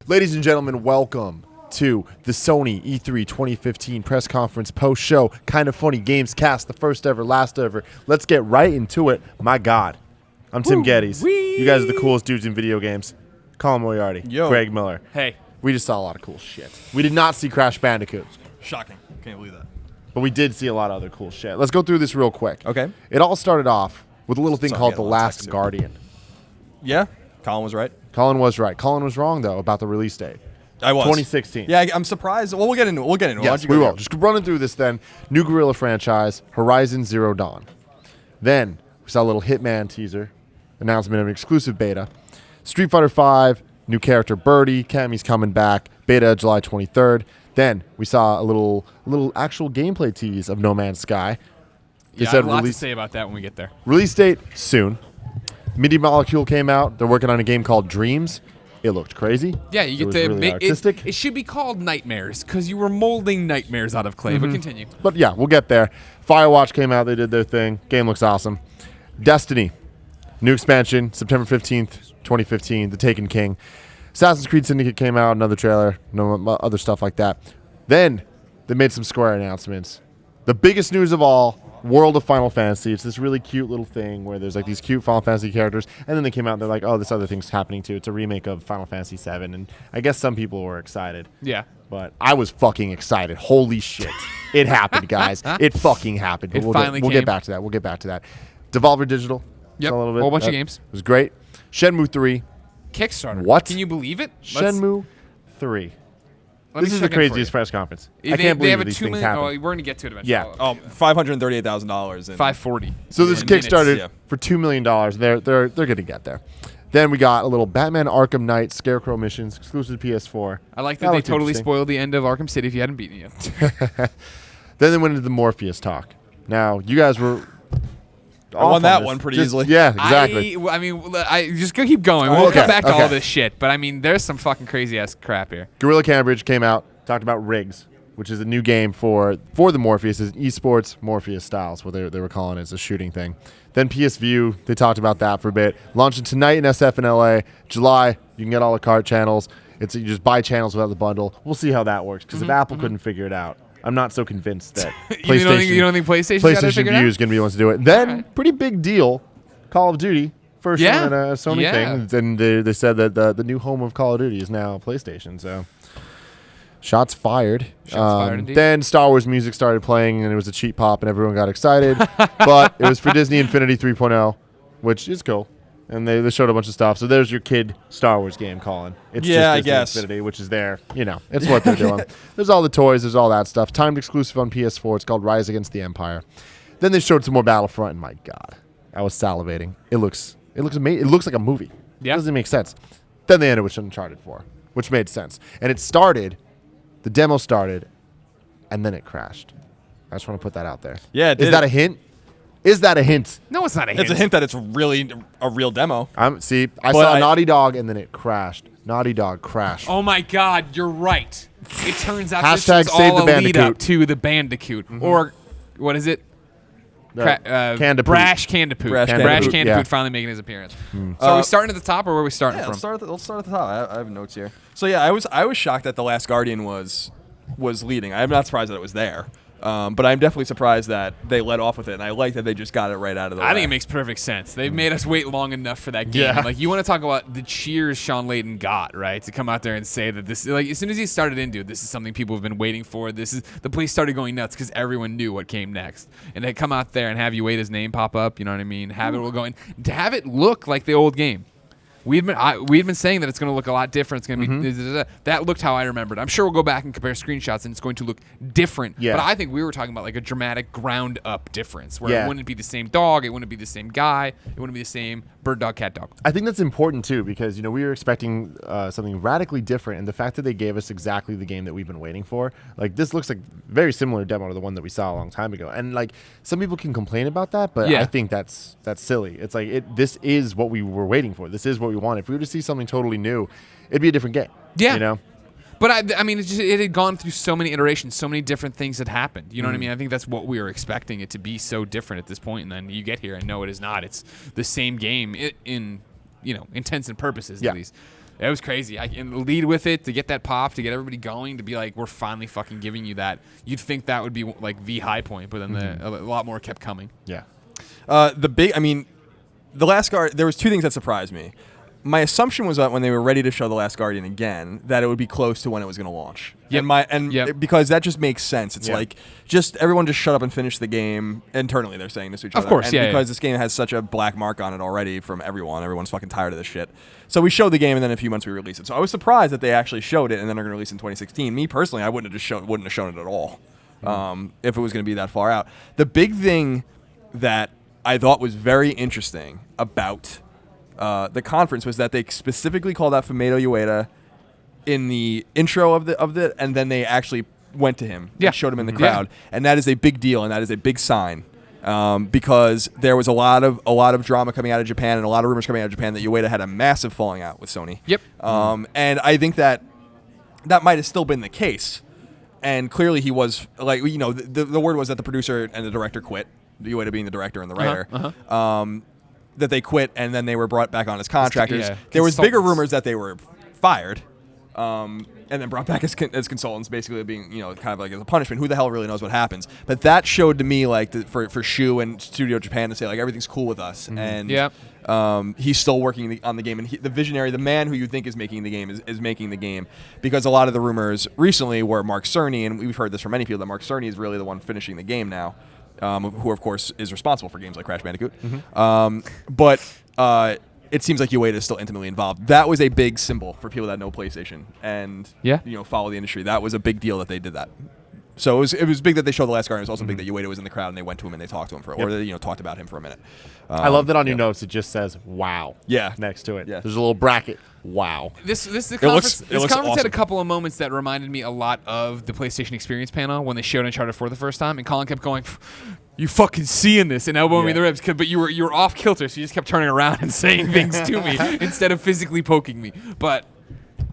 Ladies and gentlemen, welcome to the Sony E3 2015 press conference post-show. Kind of funny Gamescast, the first ever, last ever. Let's get right into it. My God. I'm Tim Geddes. You guys are the coolest dudes in video games. Colin Moriarty. Yo. Greg Miller. Hey. We just saw a lot of cool shit. We did not see Crash Bandicoot, Shocking. Can't believe that. but we did see a lot of other cool shit. Let's go through this real quick. Okay. It all started off with a little thing Sorry, called I The got a lot of Last text here. Guardian. Yeah, Colin was right. Colin was right. Colin was wrong, though, about the release date. I was. 2016. Yeah, I'm surprised. Well, we'll get into it. Why Yes, don't you we go will. there? Just running through this then. New Guerrilla franchise, Horizon Zero Dawn. Then we saw a little Hitman teaser, announcement of an exclusive beta. Street Fighter V, new character Birdie, Cammy's coming back, beta July 23rd. Then we saw a little actual gameplay tease of No Man's Sky. They Yeah, I said have a lot to release, say about that when we get there. release date soon. Media Molecule came out. They're working on a game called Dreams. It looked crazy. Yeah, you It get was to really make artistic. it should be called Nightmares because you were molding nightmares out of clay. But continue. But yeah, we'll get there. Firewatch came out. They did their thing. Game looks awesome. Destiny. New expansion, September 15th, 2015, The Taken King. Assassin's Creed Syndicate came out, another trailer, other stuff like that. Then they made some Square announcements. The biggest news of all, World of Final Fantasy. It's this really cute little thing where there's like these cute Final Fantasy characters. And then they came out and they're like, oh, this other thing's happening too. It's a remake of Final Fantasy VII. And I guess some people were excited. Yeah. But I was fucking excited. Holy shit. It happened, guys. It fucking happened. But It we'll finally get came. back to that. We'll get back to that. Devolver Digital. Yep. Saw a little bit. Whole bunch of That games. was great. Shenmue 3. Kickstarter. What? Can you believe it? Let's- Shenmue 3. let This me is the check in for craziest you. press conference. They, I can't they believe have that a these 2 things million. happen. Oh, we're going to get to it eventually. Yeah. I'll- $538,000. 540. So this in minutes. Kickstarter yeah. for $2 million. They're going to get there. Then we got a little Batman Arkham Knight Scarecrow missions exclusive to PS4. I like that they looked totally interesting. spoiled the end of Arkham City if you hadn't beaten it yet. Then they went into the Morpheus talk. Now, you guys were I won off that on this. one pretty Just- easily. Yeah, exactly. I mean, I just go keep going. We'll Okay, come back to okay. all this shit. But I mean, there's some fucking crazy ass crap here. Guerrilla Cambridge came out, talked about Rigs, which is a new game for the Morpheus. It's an esports Morpheus styles, what they were calling it. It's a shooting thing. Then PS View, they talked about that for a bit. Launching tonight in SF and LA. July, you can get all the cart channels. You just buy channels without the bundle. We'll see how that works, because if Apple couldn't figure it out, I'm not so convinced that You don't think PlayStation's got it PlayStation figured View out? is going to be the ones to do it. Then, Alright. pretty big deal, Call of Duty. First Yeah. one in a Sony Yeah. thing. And they said that the new home of Call of Duty is now PlayStation. So, shots fired. Fired indeed. Then Star Wars music started playing, and it was a cheap pop, and everyone got excited. But it was for Disney Infinity 3.0, which is cool. And they showed a bunch of stuff. So there's your kid Star Wars game, Colin. It's Yeah, I just Disney guess. Infinity, which is there. It's what they're doing. There's all the toys. There's all that stuff. Timed exclusive on PS4. It's called Rise Against the Empire. Then they showed some more Battlefront, and my God, I was salivating. It looks amazing. It looks like a movie. Yeah. It doesn't make sense. Then they ended with Uncharted 4, which made sense. And it started, the demo started, and then it crashed. I just want to put that out there. Yeah, it Is did. that a hint? Is that a hint? No, it's not a hint. It's a hint that it's really a real demo. I But saw I- Naughty Dog, and then it crashed. Naughty Dog crashed. Oh my God, you're right. It turns out Hashtag this was save all the a lead Bandicoot. up to the Bandicoot, or what is it? Candipoot. Brash Candipoot. Brash Brash Candipoot, Candipoot yeah. finally making his appearance. So are we starting at the top, or where are we starting Yeah, from? let's start at the top. I have notes here. So yeah, I was shocked that The Last Guardian was leading. I'm not surprised that it was there. But I'm definitely surprised that they let off with it, and I like that they just got it right out of the way. I think it makes perfect sense. They've made us wait long enough for that game. Yeah. Like, you want to talk about the cheers Sean Layden got, right? To come out there and say that this, like, as soon as he started into it, this is something people have been waiting for. The place started going nuts because everyone knew what came next. And to come out there and have you wait his name pop up, you know what I mean? Have it all going, to have it look like the old game. We'd been saying that it's going to look a lot different. It's going to be that looked how I remembered. I'm sure we'll go back and compare screenshots, and it's going to look different. Yeah. But I think we were talking about like a dramatic ground up difference, where Yeah. it wouldn't be the same dog, it wouldn't be the same guy, it wouldn't be the same bird dog, cat dog. I think that's important too, because we were expecting something radically different, and the fact that they gave us exactly the game that we've been waiting for, like this looks like very similar demo to the one that we saw a long time ago. And like some people can complain about that, but Yeah. I think that's silly. It's like this is what we were waiting for. This is what we wanted. If we were to see something totally new, it'd be a different game. Yeah. But I mean, it had gone through so many iterations, so many different things had happened. You know what I mean? I think that's what we were expecting it to be, so different at this point. And then you get here and no, it is not. It's the same game in intents and purposes Yeah. at least. It was crazy. I can lead with it to get that pop, to get everybody going, to be like, we're finally fucking giving you that. You'd think that would be like the high point, but then a lot more kept coming. Yeah. The Last Guardian, there was two things that surprised me. My assumption was that when they were ready to show The Last Guardian again, that it would be close to when it was going to launch. Yep. Because that just makes sense. It's Yep. like, just everyone just shut up and finish the game. Internally, they're saying this to each other. Of course, and yeah. because this game has such a black mark on it already from everyone. Everyone's fucking tired of this shit. So we showed the game, and then in a few months we released it. So I was surprised that they actually showed it, and then they're going to release it in 2016. Me personally, I wouldn't have shown it at all if it was going to be that far out. The big thing that I thought was very interesting about the conference was that they specifically called out Fumito Ueda in the intro of the, and then they actually went to him and showed him in the crowd, and that is a big deal, and that is a big sign. Because there was a lot of drama coming out of Japan and a lot of rumors coming out of Japan that Ueda had a massive falling out with Sony. Yep. And I think that might have still been the case. And clearly he was, like, you know, the word was that the producer and the director quit, Ueda being the director and the writer, that they quit and then they were brought back on as contractors. There was bigger rumors that they were fired. And then brought back as consultants, basically being, you know, kind of like as a punishment. Who the hell really knows what happens? But that showed to me, like, for Shu and Studio Japan to say, like, everything's cool with us. And he's still working on the game. And the visionary, the man who you think is making the game, is making the game. Because a lot of the rumors recently were Mark Cerny, and we've heard this from many people, that Mark Cerny is really the one finishing the game now, who, of course, is responsible for games like Crash Bandicoot. It seems like Ueda is still intimately involved. That was a big symbol for people that know PlayStation and you know, follow the industry. That was a big deal that they did that. So it was big that they showed The Last Guardian. It was also big that Ueda was in the crowd and they went to him and they talked to him or they, you know, talked about him for a minute. I love that on your notes it just says "Wow" next to it. Yeah. There's a little bracket. Wow. This conference awesome. had a couple of moments that reminded me a lot of the PlayStation Experience panel when they showed Uncharted 4 the first time, and Colin kept going, "You fucking seeing this?" and elbowing me in the ribs, but you were off kilter, so you just kept turning around and saying things to me instead of physically poking me. But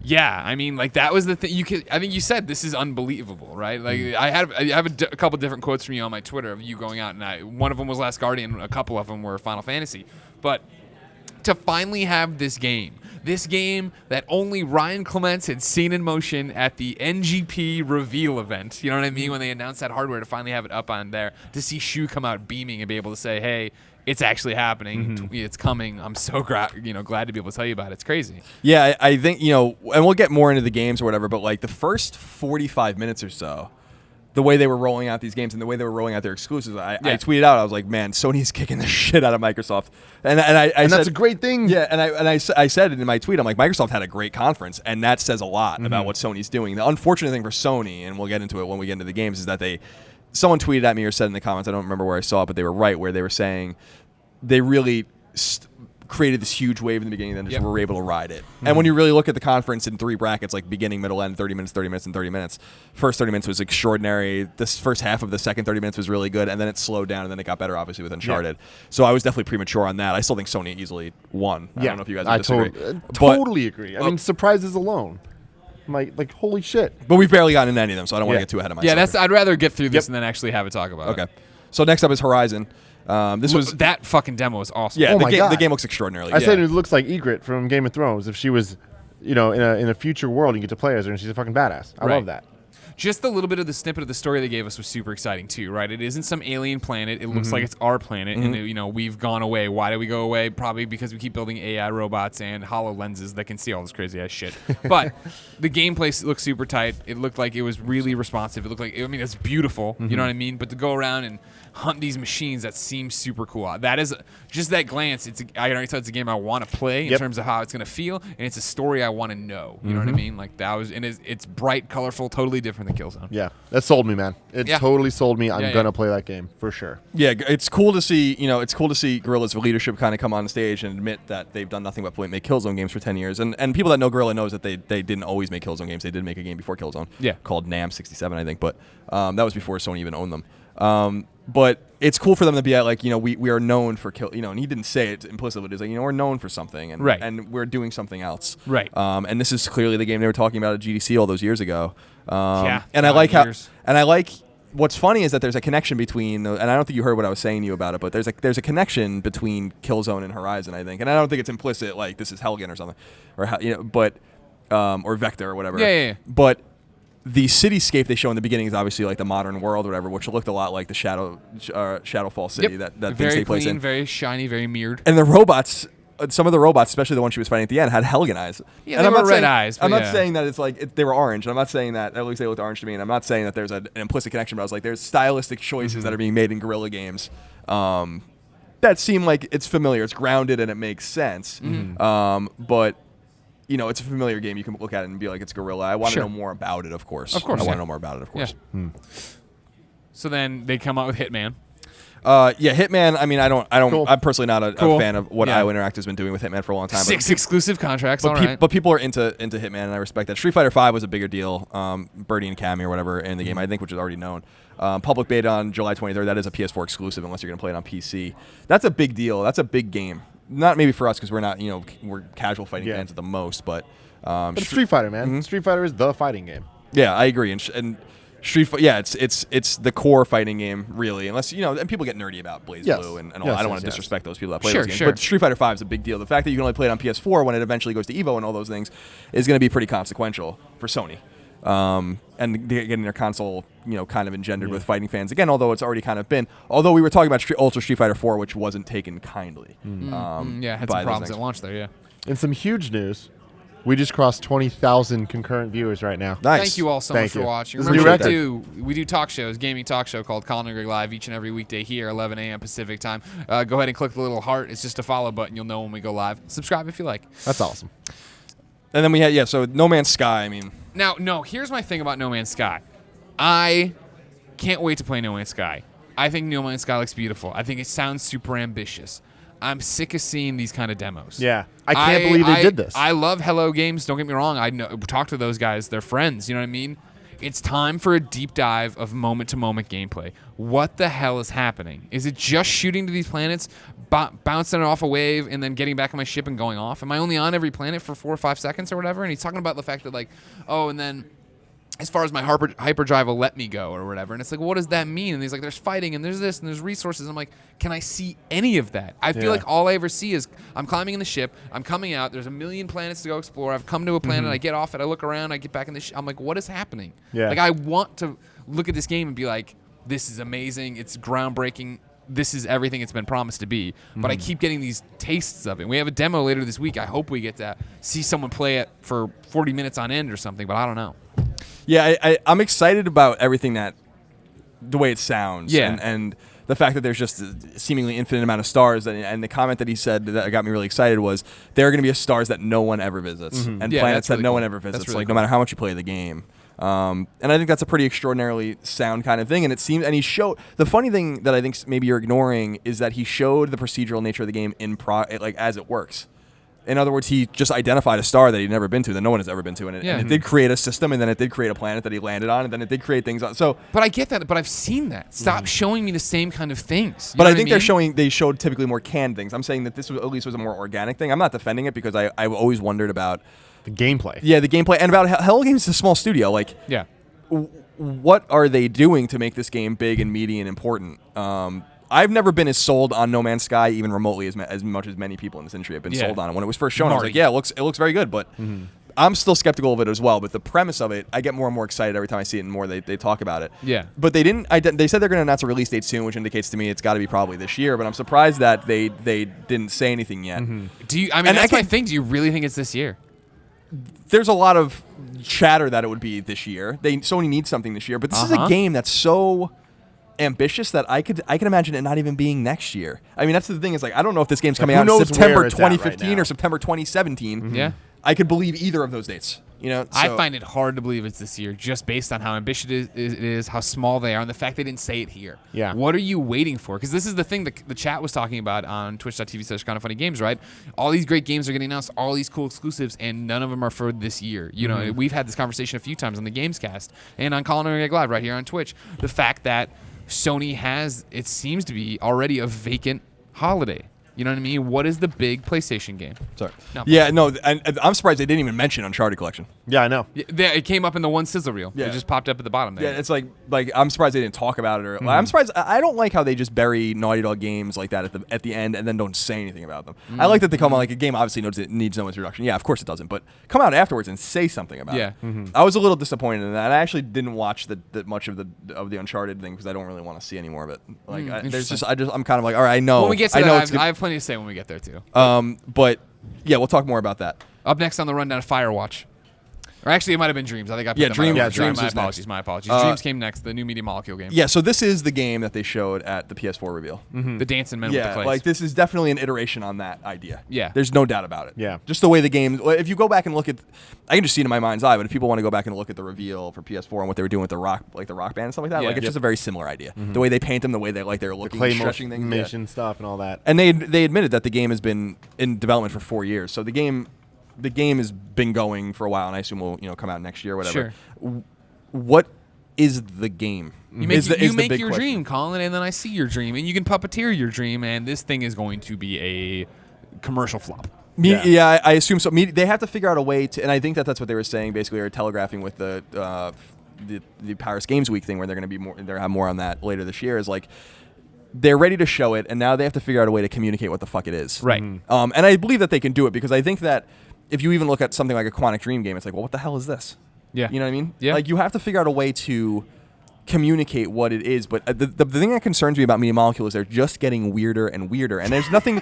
yeah, I mean, like, that was the thing. I think you said this is unbelievable, right? Like, I have a couple different quotes from you on my Twitter of you going out, and one of them was Last Guardian, a couple of them were Final Fantasy, but to finally have this game that only Ryan Clements had seen in motion at the NGP reveal event, you know what I mean, when they announced that hardware, to finally have it up on there, to see Shu come out beaming and be able to say, hey, it's actually happening, it's coming, I'm so glad to be able to tell you about it. It's crazy. Yeah, I think, you know, and we'll get more into the games or whatever, but like the first 45 minutes or so, the way they were rolling out these games and the way they were rolling out their exclusives, I tweeted out, I was like, man, Sony's kicking the shit out of Microsoft. And I said, that's a great thing. Yeah, and I said it in my tweet, I'm like, Microsoft had a great conference, and that says a lot about what Sony's doing. The unfortunate thing for Sony, and we'll get into it when we get into the games, is that someone tweeted at me or said in the comments, I don't remember where I saw it, but they were right, where they were saying they really created this huge wave in the beginning, and then just were able to ride it. And when you really look at the conference in 3 brackets, like beginning, middle, end, 30 minutes, 30 minutes, and 30 minutes, first 30 minutes was extraordinary. This first half of the second 30 minutes was really good, and then it slowed down, and then it got better, obviously, with Uncharted. So I was definitely premature on that. I still think Sony easily won. I don't know if you guys would disagree. Totally agree. I mean, surprises alone. Like, holy shit. But we've barely gotten into any of them, so I don't want to get too ahead of myself. Yeah, I'd rather get through this and then actually have a talk about it. Okay. So next up is Horizon. That fucking demo is awesome. Yeah, God. The game looks extraordinarily I good. said it looks like Ygritte from Game of Thrones. If she was, you know, in a future world, you get to play as her, and she's a fucking badass. I love that. Just a little bit of the snippet of the story they gave us was super exciting too, right? It isn't some alien planet. It looks like it's our planet, and you know, we've gone away. Why do we go away? Probably because we keep building AI robots and HoloLenses that can see all this crazy ass shit. But the gameplay looked super tight. It looked like it was really responsive. It looked like, I mean, it's beautiful. You know what I mean? But to go around and hunt these machines, that seems super cool. That is just that glance. I already said it's a game I want to play in terms of how it's gonna feel, and it's a story I want to know. You know what I mean? Like that was, and it's bright, colorful, totally different than Killzone. Yeah, that sold me, man. It totally sold me. I'm gonna play that game for sure. Yeah, it's cool to see. You know, it's cool to see Guerrilla's leadership kind of come on stage and admit that they've done nothing but make Killzone games for 10 years. And people that know Guerrilla knows that they didn't always make Killzone games. They did make a game before Killzone. Called NAM 67, I think, but that was before Sony even owned them. But it's cool for them to be at, like, you know, we are known for you know, and he didn't say it implicitly, but it's like, you know, we're known for something, and and we're doing something else. Right. And this is clearly the game they were talking about at GDC all those years ago. And I like what's funny is that there's a connection between, and I don't think you heard what I was saying to you about it, but there's a connection between Killzone and Horizon, I think, and I don't think it's implicit like this is Helgen or something, or but or Vector or whatever. Yeah. But the cityscape they show in the beginning is obviously like the modern world or whatever, which looked a lot like the Shadowfall city that things very take place clean, in. very shiny, very mirrored. And the robots, some of the robots, especially the one she was fighting at the end, had Helgen eyes. Yeah, and they I'm were not red saying, eyes, I'm but not yeah. saying that it's like they were orange. I'm not saying that, at least they looked orange to me. And I'm not saying that there's an implicit connection, but I was like, there's stylistic choices that are being made in guerrilla games that seem like it's familiar. It's grounded and it makes sense. But it's a familiar game. You can look at it and be like, it's Guerrilla. I want to know more about it, of course. Of course, I want to know more about it, of course. Yeah. So then they come out with Hitman. Hitman. I mean, Cool. I'm personally not a Cool. fan of what Yeah. IO Interactive's been doing with Hitman for a long time. 6 exclusive contracts. But, All right. but people are into Hitman, and I respect that. Street Fighter V was a bigger deal. Birdie and Cammy or whatever in the game, I think, which is already known. Public beta on July 23rd. That is a PS4 exclusive unless you're going to play it on PC. That's a big deal. That's a big game. Not maybe for us because we're not, we're casual fighting fans at the most, but But it's Street Fighter, man. Street Fighter is the fighting game. yeah, I agree. And Street Fighter, it's the core fighting game, really. Unless and people get nerdy about BlazBlue and all. Yes, I don't want yes, to yes. disrespect those people that play Sure, those games. sure. But Street Fighter V is a big deal. The fact that you can only play it on PS4 when it eventually goes to Evo and all those things is going to be pretty consequential for Sony. And getting their console, kind of engendered with fighting fans again. Although it's already kind of been. Although we were talking about Ultra Street Fighter 4, which wasn't taken kindly. Had by some those problems things. at launch there. Yeah. And some huge news. We just crossed 20,000 concurrent viewers right now. Nice. Thank you all so Thank much you. for watching. This is a Remember, new we do talk shows, gaming talk show called Colin and Greg Live each and every weekday here, 11 a.m. Pacific time. Go ahead and click the little heart. It's just a follow button. You'll know when we go live. Subscribe if you like. That's awesome. And then we had so No Man's Sky. I mean, Now, no, here's my thing about No Man's Sky. I can't wait to play No Man's Sky. I think No Man's Sky looks beautiful. I think it sounds super ambitious. I'm sick of seeing these kind of demos. Yeah. I can't believe they did this. I love Hello Games. Don't get me wrong. I talk to those guys. They're friends. You know what I mean? It's time for a deep dive of moment-to-moment gameplay. What the hell is happening? Is it just shooting to these planets, bouncing off a wave, and then getting back on my ship and going off? Am I only on every planet for 4 or 5 seconds or whatever? And he's talking about the fact that, and then as far as my hyperdrive will let me go or whatever. And it's like, what does that mean? And he's like, there's fighting and there's this and there's resources. I'm like, can I see any of that? I feel like all I ever see is I'm climbing in the ship, I'm coming out, there's a million planets to go explore, I've come to a planet, I get off it, I look around, I get back in the ship. I'm like, what is happening? Yeah. Like, I want to look at this game and be like, this is amazing, it's groundbreaking, this is everything it's been promised to be. But I keep getting these tastes of it. We have a demo later this week. I hope we get to see someone play it for 40 minutes on end or something, but I don't know. Yeah, I'm excited about everything the way it sounds. Yeah. And the fact that there's just a seemingly infinite amount of stars. And the comment that he said that got me really excited was there are going to be stars that no one ever visits and Yeah, planets that's really that no cool. one ever visits, That's really no matter how much you play the game. And I think that's a pretty extraordinarily sound kind of thing. And it seems, and he showed, the funny thing that I think maybe you're ignoring is that he showed the procedural nature of the game as it works. In other words, he just identified a star that he'd never been to, that no one has ever been to, and it did create a system, and then it did create a planet that he landed on, and then it did create things on. So, But I get that. But I've seen that. Stop showing me the same kind of things. You but know I what think mean? they showed typically more canned things. I'm saying that this at least was a more organic thing. I'm not defending it because I've always wondered about The gameplay. the gameplay and about Hello Games is a small studio. Like, Yeah. what are they doing to make this game big and meaty and important? I've never been as sold on No Man's Sky even remotely as much as many people in this industry have been sold on it. When it was first shown, I was like, yeah, it looks very good, but I'm still skeptical of it as well. But the premise of it, I get more and more excited every time I see it and more they talk about it. Yeah. But they didn't. They said they're going to announce a release date soon, which indicates to me it's got to be probably this year. But I'm surprised that they didn't say anything yet. Do you? I mean, And that's I my can- thing. Do you really think it's this year? There's a lot of chatter that it would be this year. Sony needs something this year, but this is a game that's so ambitious that I could imagine it not even being next year. I mean, that's the thing is I don't know if this game's coming who out in knows September where it's at right 2015 now. or September 2017. Yeah. I could believe either of those dates. I find it hard to believe it's this year, just based on how ambitious it is, how small they are, and the fact they didn't say it here. Yeah. What are you waiting for? Because this is the thing the chat was talking about on twitch.tv/kindafunnygames, right? All these great games are getting announced, all these cool exclusives, and none of them are for this year. You know, we've had this conversation a few times on the Gamescast and on Colin and Greg Live right here on Twitch. The fact that Sony has, it seems to be already a vacant holiday. You know what I mean? What is the big PlayStation game? Sorry. No. Yeah, no, and I'm surprised they didn't even mention Uncharted Collection. Yeah, I know. It came up in the one sizzle reel. Yeah. It just popped up at the bottom there. Yeah, it's like I'm surprised they didn't talk about it. Or I'm surprised. I don't like how they just bury Naughty Dog games like that at the end and then don't say anything about them. I like that they come on like a game obviously needs no introduction. Yeah, of course it doesn't, but come out afterwards and say something about it. I was a little disappointed in that. I actually didn't watch that much of the Uncharted thing because I don't really want to see any more of it. Like I'm kind of like, all right, I know. When we get to that, I have plenty to say when we get there too. But yeah, we'll talk more about that. Up next on the rundown, Firewatch. Or actually, it might have been Dreams. I think I put Dreams. them Dreams. My apologies. Dreams came next. The new Media Molecule game. Yeah, so this is the game that they showed at the PS4 reveal. The dancing men with the clays. Like this is definitely an iteration on that idea. Yeah. There's no doubt about it. Yeah. Just the way the game. If you go back and look at, I can just see it in my mind's eye. But if people want to go back and look at the reveal for PS4 and what they were doing with the rock band and stuff like that, like it's just a very similar idea. The way they paint them, the way they're looking, Clay stretching things, motion stuff, and all that. And they admitted that the game has been in development for 4 years. So the game has been going for a while, and I assume will come out next year or whatever. Sure. What is the game? You make your dream, Colin, and then I see your dream, and you can puppeteer your dream, and this thing is going to be a commercial flop. I assume so. They have to figure out a way to, and I think that's what they were saying, basically, or telegraphing with the Paris Games Week thing, where they're going to be more. They're have more on that later this year. Is like they're ready to show it, and now they have to figure out a way to communicate what the fuck it is. Right. And I believe that they can do it because I think that if you even look at something like a Quantic Dream game, it's like, well, what the hell is this? Yeah. You know what I mean? Yeah. Like you have to figure out a way to communicate what it is. But the thing that concerns me about Media Molecule is they're just getting weirder and weirder. And there's nothing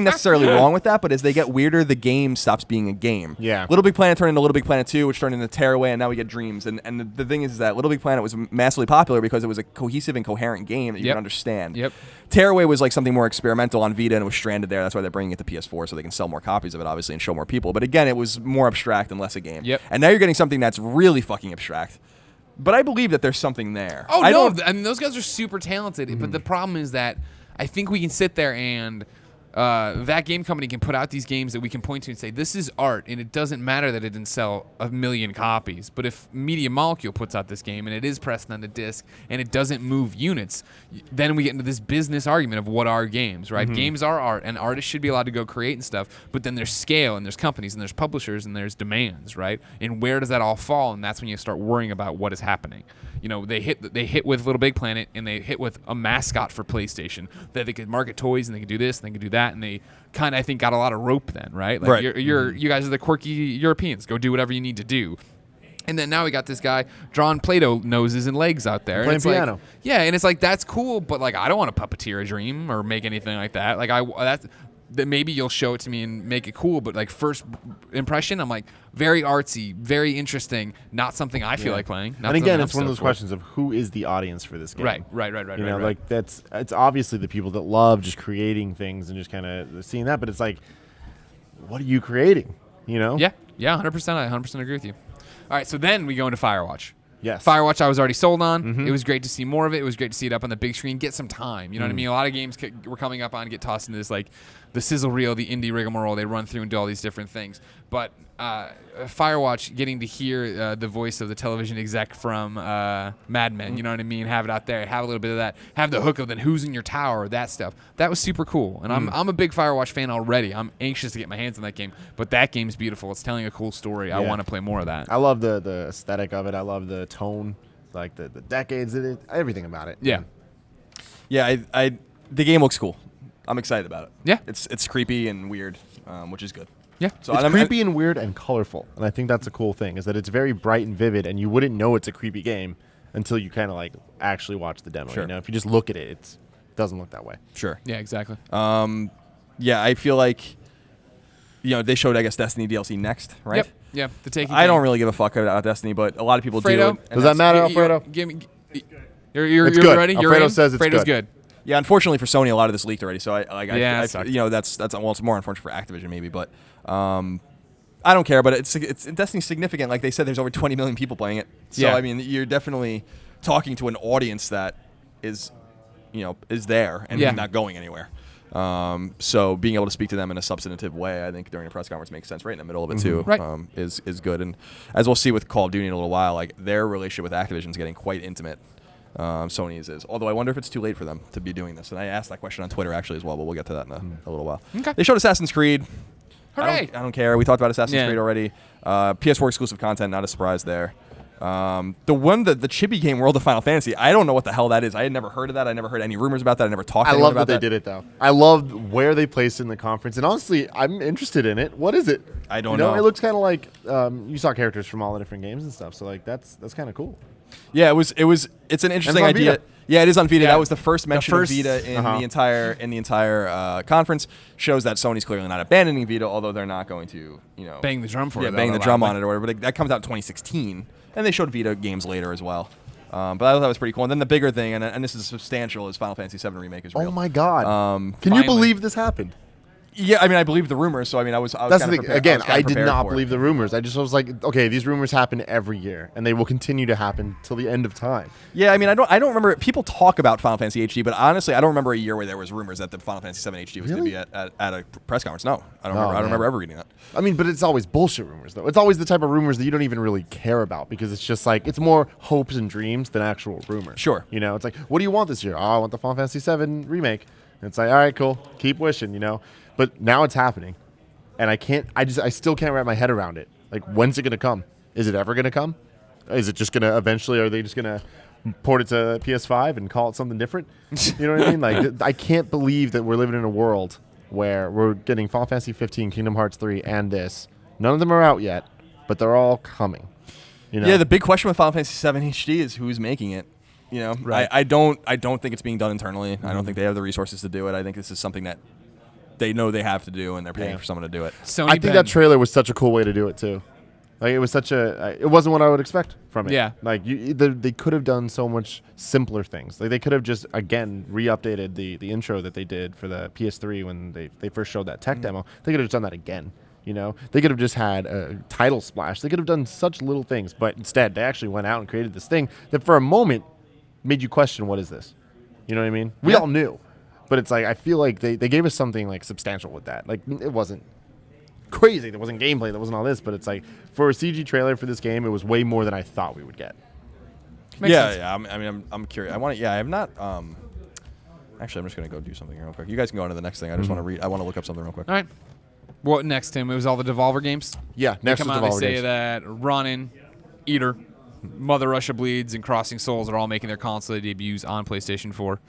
necessarily wrong with that. But as they get weirder, the game stops being a game. Yeah. Little Big Planet turned into Little Big Planet 2, which turned into Tearaway, and now we get Dreams. And the thing is that Little Big Planet was massively popular because it was a cohesive and coherent game that you could understand. Yep. Tearaway was like something more experimental on Vita and it was stranded there. That's why they're bringing it to PS4 so they can sell more copies of it, obviously, and show more people. But again, it was more abstract and less a game. Yep. And now you're getting something that's really fucking abstract. But I believe that there's something there. Oh, no. I mean, those guys are super talented. But the problem is that I think we can sit there and that game company can put out these games that we can point to and say, this is art, and it doesn't matter that it didn't sell 1 million copies. But if Media Molecule puts out this game and it is pressed on the disc and it doesn't move units, then we get into this business argument of what are games, right? Games are art, and artists should be allowed to go create and stuff. But then there's scale, and there's companies, and there's publishers, and there's demands, right? And where does that all fall? And that's when you start worrying about what is happening. You know, they hit with Little Big Planet, and they hit with a mascot for PlayStation that they could market toys, and they could do this, and they could do that, and they kind of, I think, got a lot of rope then, right? Like you guys are the quirky Europeans. Go do whatever you need to do. And then now we got this guy drawing Play-Doh noses and legs out there. Playing piano. Like, yeah, and it's like, that's cool, but like I don't want to puppeteer a dream or make anything like that. Like that maybe you'll show it to me and make it cool, but like first impression, I'm like very artsy, very interesting, not something I feel like playing. And again, it's one of those questions of who is the audience for this game. Right. You know, like it's obviously the people that love just creating things and just kind of seeing that, but it's like, what are you creating? You know? Yeah, 100%. I 100% agree with you. All right, so then we go into Firewatch. Yes. Firewatch I was already sold on. It was great to see more of it. It was great to see it up on the big screen. Get some time. You know what I mean? A lot of games we're coming up on get tossed into this, like, the sizzle reel, the indie rigmarole. They run through and do all these different things. But Firewatch, getting to hear the voice of the television exec from Mad Men, you know what I mean? Have it out there. Have a little bit of that. Have the hook of then who's in your tower, that stuff. That was super cool. And I'm a big Firewatch fan already. I'm anxious to get my hands on that game. But that game's beautiful. It's telling a cool story. I want to play more of that. I love the aesthetic of it. I love the tone, like the decades, everything about it. Yeah. Yeah, the game looks cool. I'm excited about it. Yeah. It's creepy and weird, which is good. Yeah. So it's creepy and weird and colorful. And I think that's a cool thing, is that it's very bright and vivid, and you wouldn't know it's a creepy game until you kind of like actually watch the demo. Sure. You know, if you just look at it, it doesn't look that way. Sure. Yeah, exactly. Yeah, I feel like, they showed, I guess, Destiny DLC next, right? Yep. Yeah. The Taken I don't King. really give a fuck about Destiny, but a lot of people Fredo? do. Does that matter, Alfredo? You're It's good. ready? You're Alfredo in? says it's Fredo's good. Yeah, unfortunately for Sony, a lot of this leaked already. So it sucked. It's more unfortunate for Activision maybe, but I don't care. But it's Destiny's significant. Like they said, there's over 20 million people playing it. So I mean, you're definitely talking to an audience that is there and not going anywhere. So being able to speak to them in a substantive way, I think during a press conference makes sense right in the middle of it too. Right. Is good. And as we'll see with Call of Duty in a little while, like their relationship with Activision is getting quite intimate. Sony's is. Although I wonder if it's too late for them to be doing this. And I asked that question on Twitter actually as well, but we'll get to that in a little while. Okay. They showed Assassin's Creed. Hooray! I don't care. We talked about Assassin's Creed already. PS4 exclusive content, not a surprise there. The Chibi game World of Final Fantasy, I don't know what the hell that is. I had never heard of that. I never heard any rumors about that. I never talked to anyone about that. I love that they did it, though. I love where they placed it in the conference. And honestly, I'm interested in it. What is it? I don't know. It looks kind of like you saw characters from all the different games and stuff. So, like, that's kind of cool. Yeah, it's an interesting idea. Vita. Yeah, it is on Vita. Yeah. That was the first mention of Vita in the entire conference. Shows that Sony's clearly not abandoning Vita, although they're not going to, bang the drum for it. bang the drum on it or whatever. But that comes out in 2016, and they showed Vita games later as well. But I thought that was pretty cool. And then the bigger thing, and this is substantial, is Final Fantasy VII Remake is real. Oh my God! Can Finally. you believe this happened? Yeah, I mean, I believe the rumors, so I mean, I was That's the thing. prepared. Again, I did not for it. believe the rumors. I just was like, okay, these rumors happen every year, and they will continue to happen till the end of time. Yeah, I mean, I don't remember. People talk about Final Fantasy HD, but honestly, I don't remember a year where there was rumors that the Final Fantasy VII HD was going to be at a press conference. No, I don't remember. I don't remember ever reading that. I mean, but it's always bullshit rumors, though. It's always the type of rumors that you don't even really care about because it's just like it's more hopes and dreams than actual rumors. Sure. It's like, what do you want this year? Oh, I want the Final Fantasy VII Remake. And it's like, all right, cool. Keep wishing, But now it's happening. And I still can't wrap my head around it. Like, when's it going to come? Is it ever going to come? Is it just going to eventually, are they just going to port it to PS5 and call it something different? You know what I mean? Like, I can't believe that we're living in a world where we're getting Final Fantasy 15, Kingdom Hearts 3, and this. None of them are out yet, but they're all coming. Yeah, the big question with Final Fantasy VII HD is who's making it. Right. I don't think it's being done internally. I don't think they have the resources to do it. I think this is something that they know they have to do, and they're paying for someone to do it. I think that trailer was such a cool way to do it too. Like it was it wasn't what I would expect from it. Yeah. Like they could have done so much simpler things. Like they could have just again re-updated the intro that they did for the PS3 when they first showed that tech demo. They could have just done that again. They could have just had a title splash. They could have done such little things, but instead they actually went out and created this thing that for a moment made you question, what is this? You know what I mean? We all knew. But it's like, I feel like they gave us something like substantial with that. Like it wasn't crazy. There wasn't gameplay. There wasn't all this. But it's like for a CG trailer for this game, it was way more than I thought we would get. Makes sense. Yeah. I'm curious. I have not. Actually, I'm just gonna go do something real quick. You guys can go on to the next thing. I just want to read. I want to look up something real quick. All right. What next, Tim? It was all the Devolver games? Yeah, next They come was out and Devolver they say games. that Ronin, Eater, Mother Russia Bleeds, and Crossing Souls are all making their console debuts on PlayStation 4.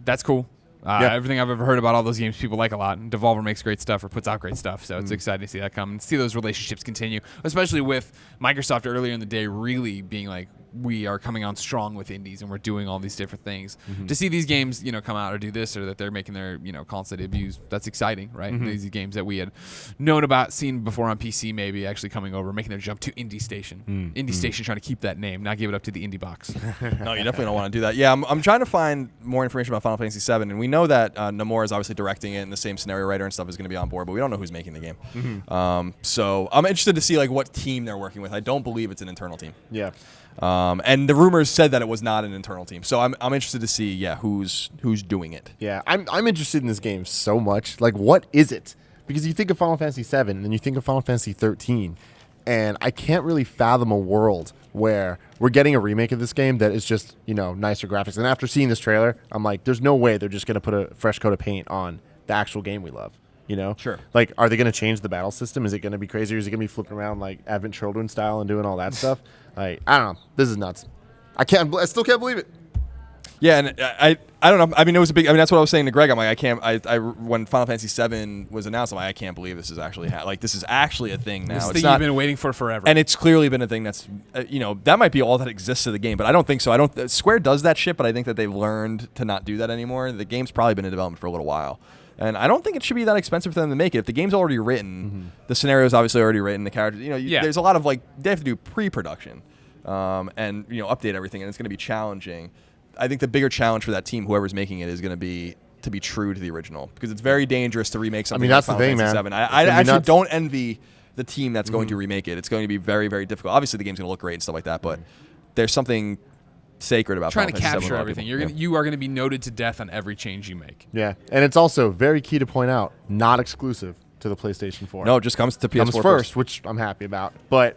That's cool. Everything I've ever heard about all those games, people like a lot. And Devolver makes great stuff or puts out great stuff, so it's exciting to see that come and see those relationships continue, especially with Microsoft earlier in the day really being like, we are coming on strong with indies and we're doing all these different things. To see these games, come out or do this or that they're making their, console debuts, that's exciting, right? These games that we had known about, seen before on PC maybe actually coming over, making their jump to Indie Station. Indie Station trying to keep that name, not give it up to the indie box. No, you definitely don't want to do that. Yeah, I'm trying to find more information about Final Fantasy VII, and we know that Nomura is obviously directing it, and the same scenario writer and stuff is going to be on board, but we don't know who's making the game. So I'm interested to see like what team they're working with. I don't believe it's an internal team. Yeah. And the rumors said that it was not an internal team. So I'm interested to see who's doing it. Yeah, I'm interested in this game so much. Like, what is it? Because you think of Final Fantasy VII, and then you think of Final Fantasy 13, and I can't really fathom a world where we're getting a remake of this game that is just, nicer graphics. And after seeing this trailer, I'm like, there's no way they're just going to put a fresh coat of paint on the actual game we love. Sure. Like, are they going to change the battle system? Is it going to be crazy, or is it going to be flipping around like Advent Children style and doing all that stuff? Like, I don't know. This is nuts. I still can't believe it. Yeah, and I don't know. I mean, it was a big. I mean, that's what I was saying to Greg. I'm like, I can't. When Final Fantasy VII was announced, I'm like, I can't believe this is actually this is actually a thing now. This It's thing not, you've been waiting for forever. and it's clearly been a thing that's, that might be all that exists to the game, but I don't think so. Square does that shit, but I think that they've learned to not do that anymore. The game's probably been in development for a little while. And I don't think it should be that expensive for them to make it. If the game's already written, the scenario's obviously already written, the characters, there's a lot of they have to do pre-production, and update everything, and it's going to be challenging. I think the bigger challenge for that team, whoever's making it, is going to be true to the original, because it's very dangerous to remake something. that's like the thing, Final man. Fantasy VII. I actually don't envy the team that's going to remake it. It's going to be very, very difficult. Obviously, the game's going to look great and stuff like that, but there's something sacred about trying to Final Fantasy capture VII. everything. You are going to be noted to death on every change you make. Yeah, and it's also very key to point out, not exclusive to the PlayStation 4. No, it just comes to PS4 comes first, which I'm happy about. But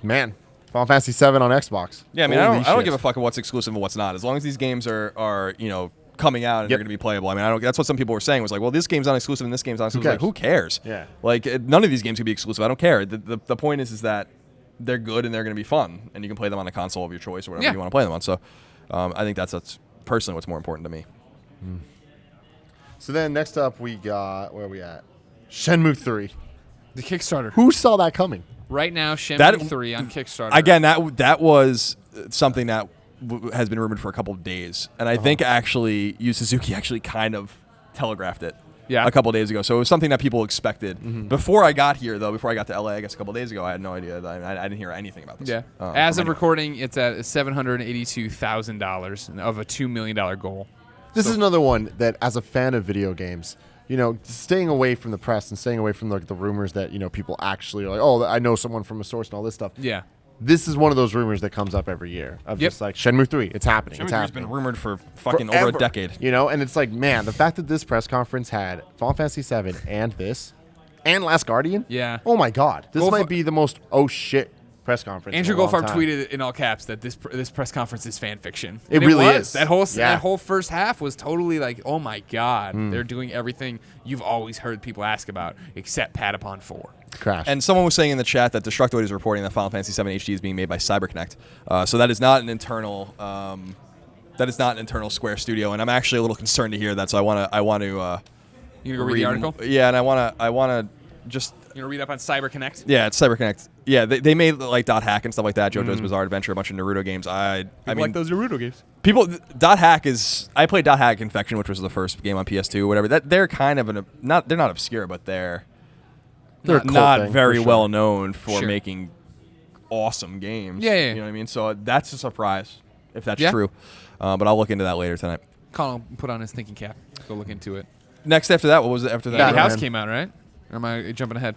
man, Final Fantasy VII on Xbox. Yeah, I mean, Holy I don't shit. give a fuck what's exclusive and what's not. As long as these games are coming out and they're going to be playable. I mean, that's what some people were saying was like, well, this game's not exclusive and this game's not exclusive. Who cares? Yeah. Like, none of these games can be exclusive. I don't care. The point is that they're good and they're going to be fun, and you can play them on a console of your choice or whatever you want to play them on. So, I think that's personally what's more important to me. So then next up we got, where are we at? Shenmue 3. The Kickstarter. Who saw that coming? Right now, Shenmue 3 on Kickstarter. Again, that was something that has been rumored for a couple of days, and I think actually Yu Suzuki actually kind of telegraphed it a couple of days ago. So it was something that people expected. Before I got here, though, before I got to LA, I guess a couple of days ago, I had no idea. I didn't hear anything about this. Yeah. As of recording, it's at $782,000 of a $2 million goal. This is another one that, as a fan of video games, staying away from the press and staying away from the rumors that, people actually are like, oh, I know someone from a source and all this stuff. Yeah. This is one of those rumors that comes up every year of just like Shenmue 3, it's happening. Shenmue 3 has been rumored for fucking over a decade. And it's like, man, the fact that this press conference had Final Fantasy VII and this and Last Guardian. Yeah. Oh my God, this might be the most oh shit press conference. Andrew in a long Goldfarb time. tweeted in all caps that this press conference is fan fiction. It And really was. is. That whole first half was totally like, oh my God, they're doing everything you've always heard people ask about, except Patapon 4. Crash. And someone was saying in the chat that Destructoid is reporting that Final Fantasy VII HD is being made by CyberConnect. So that is not an internal. That is not an internal Square studio, and I'm actually a little concerned to hear that. So I want to. You gonna go read the article? Yeah, and I want to just. You gonna read up on CyberConnect? Yeah, it's CyberConnect. Yeah, they made like Dot Hack and stuff like that. JoJo's Bizarre Adventure, a bunch of Naruto games. I mean, like those Naruto games. People, Dot Hack is. I played Dot Hack Infection, which was the first game on PS2, or whatever. That they're kind of they're not obscure, but they're not very well known for making awesome games. Yeah. You know what I mean? So that's a surprise if that's true. But I'll look into that later tonight. Colin put on his thinking cap. Go look into it. Next after that, what was it after that? Batman House came out, right? Or am I jumping ahead?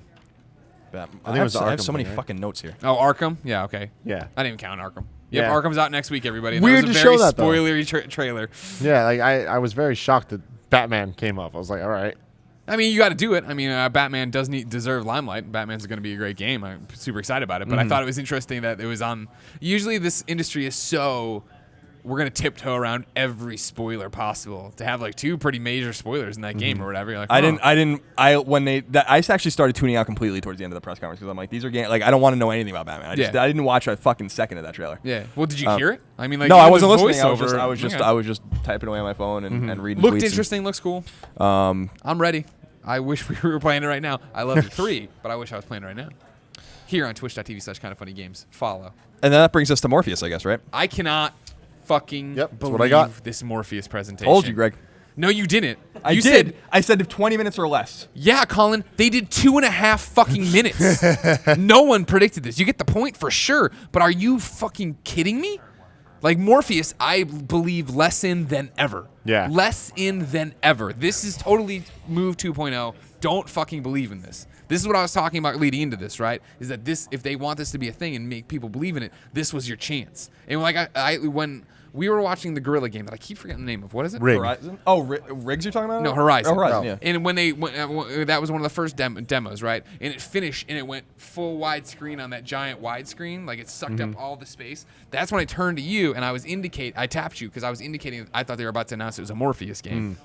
I think it was the I have Arkham so many thing, right? fucking notes here. Oh, Arkham? Yeah, okay. Yeah. I didn't even count Arkham. Yep, Yeah. Arkham's out next week, everybody. And Weird that was to a very show that, though. spoilery trailer. Yeah, like I was very shocked that Batman came up. I was like, all right. I mean, you got to do it. I mean, Batman does deserve limelight. Batman's going to be a great game. I'm super excited about it. But I thought it was interesting that it was on. Usually, this industry is so. We're going to tiptoe around every spoiler possible to have like two pretty major spoilers in that game or whatever. You're like, I actually started tuning out completely towards the end of the press conference because I'm like, these are games. Like, I don't want to know anything about Batman. I didn't watch a fucking second of that trailer. Yeah. Well, did you hear it? I mean, like, no, I wasn't listening. voiceover. I was just typing away on my phone and reading. Looked tweets interesting. Looks cool. I'm ready. I wish we were playing it right now. I love the 3, but I wish I was playing it right now. Here on twitch.tv/kindoffunnygames. Follow. And then that brings us to Morpheus, I guess, right? I cannot fucking that's believe what I got. this Morpheus presentation. Told you, Greg. No, you didn't. I You did. said, I said 20 minutes or less. yeah, Colin, they did 2.5 fucking minutes. No one predicted this. You get the point for sure, but are you fucking kidding me? Like, Morpheus, I believe less in than ever. Yeah. Less in than ever. This is totally Move 2.0. Don't fucking believe in this. This is what I was talking about leading into this, right? Is that this, if they want this to be a thing and make people believe in it, this was your chance. And like when we were watching the Gorilla game that I keep forgetting the name of, what is it? Rig. Horizon? Oh, Riggs you're talking about? No, Horizon. Oh, Horizon, Oh. yeah. And when that was one of the first demos, right? And it finished and it went full widescreen on that giant widescreen, like it sucked up all the space. That's when I turned to you and I tapped you because I was indicating I thought they were about to announce it was a Morpheus game.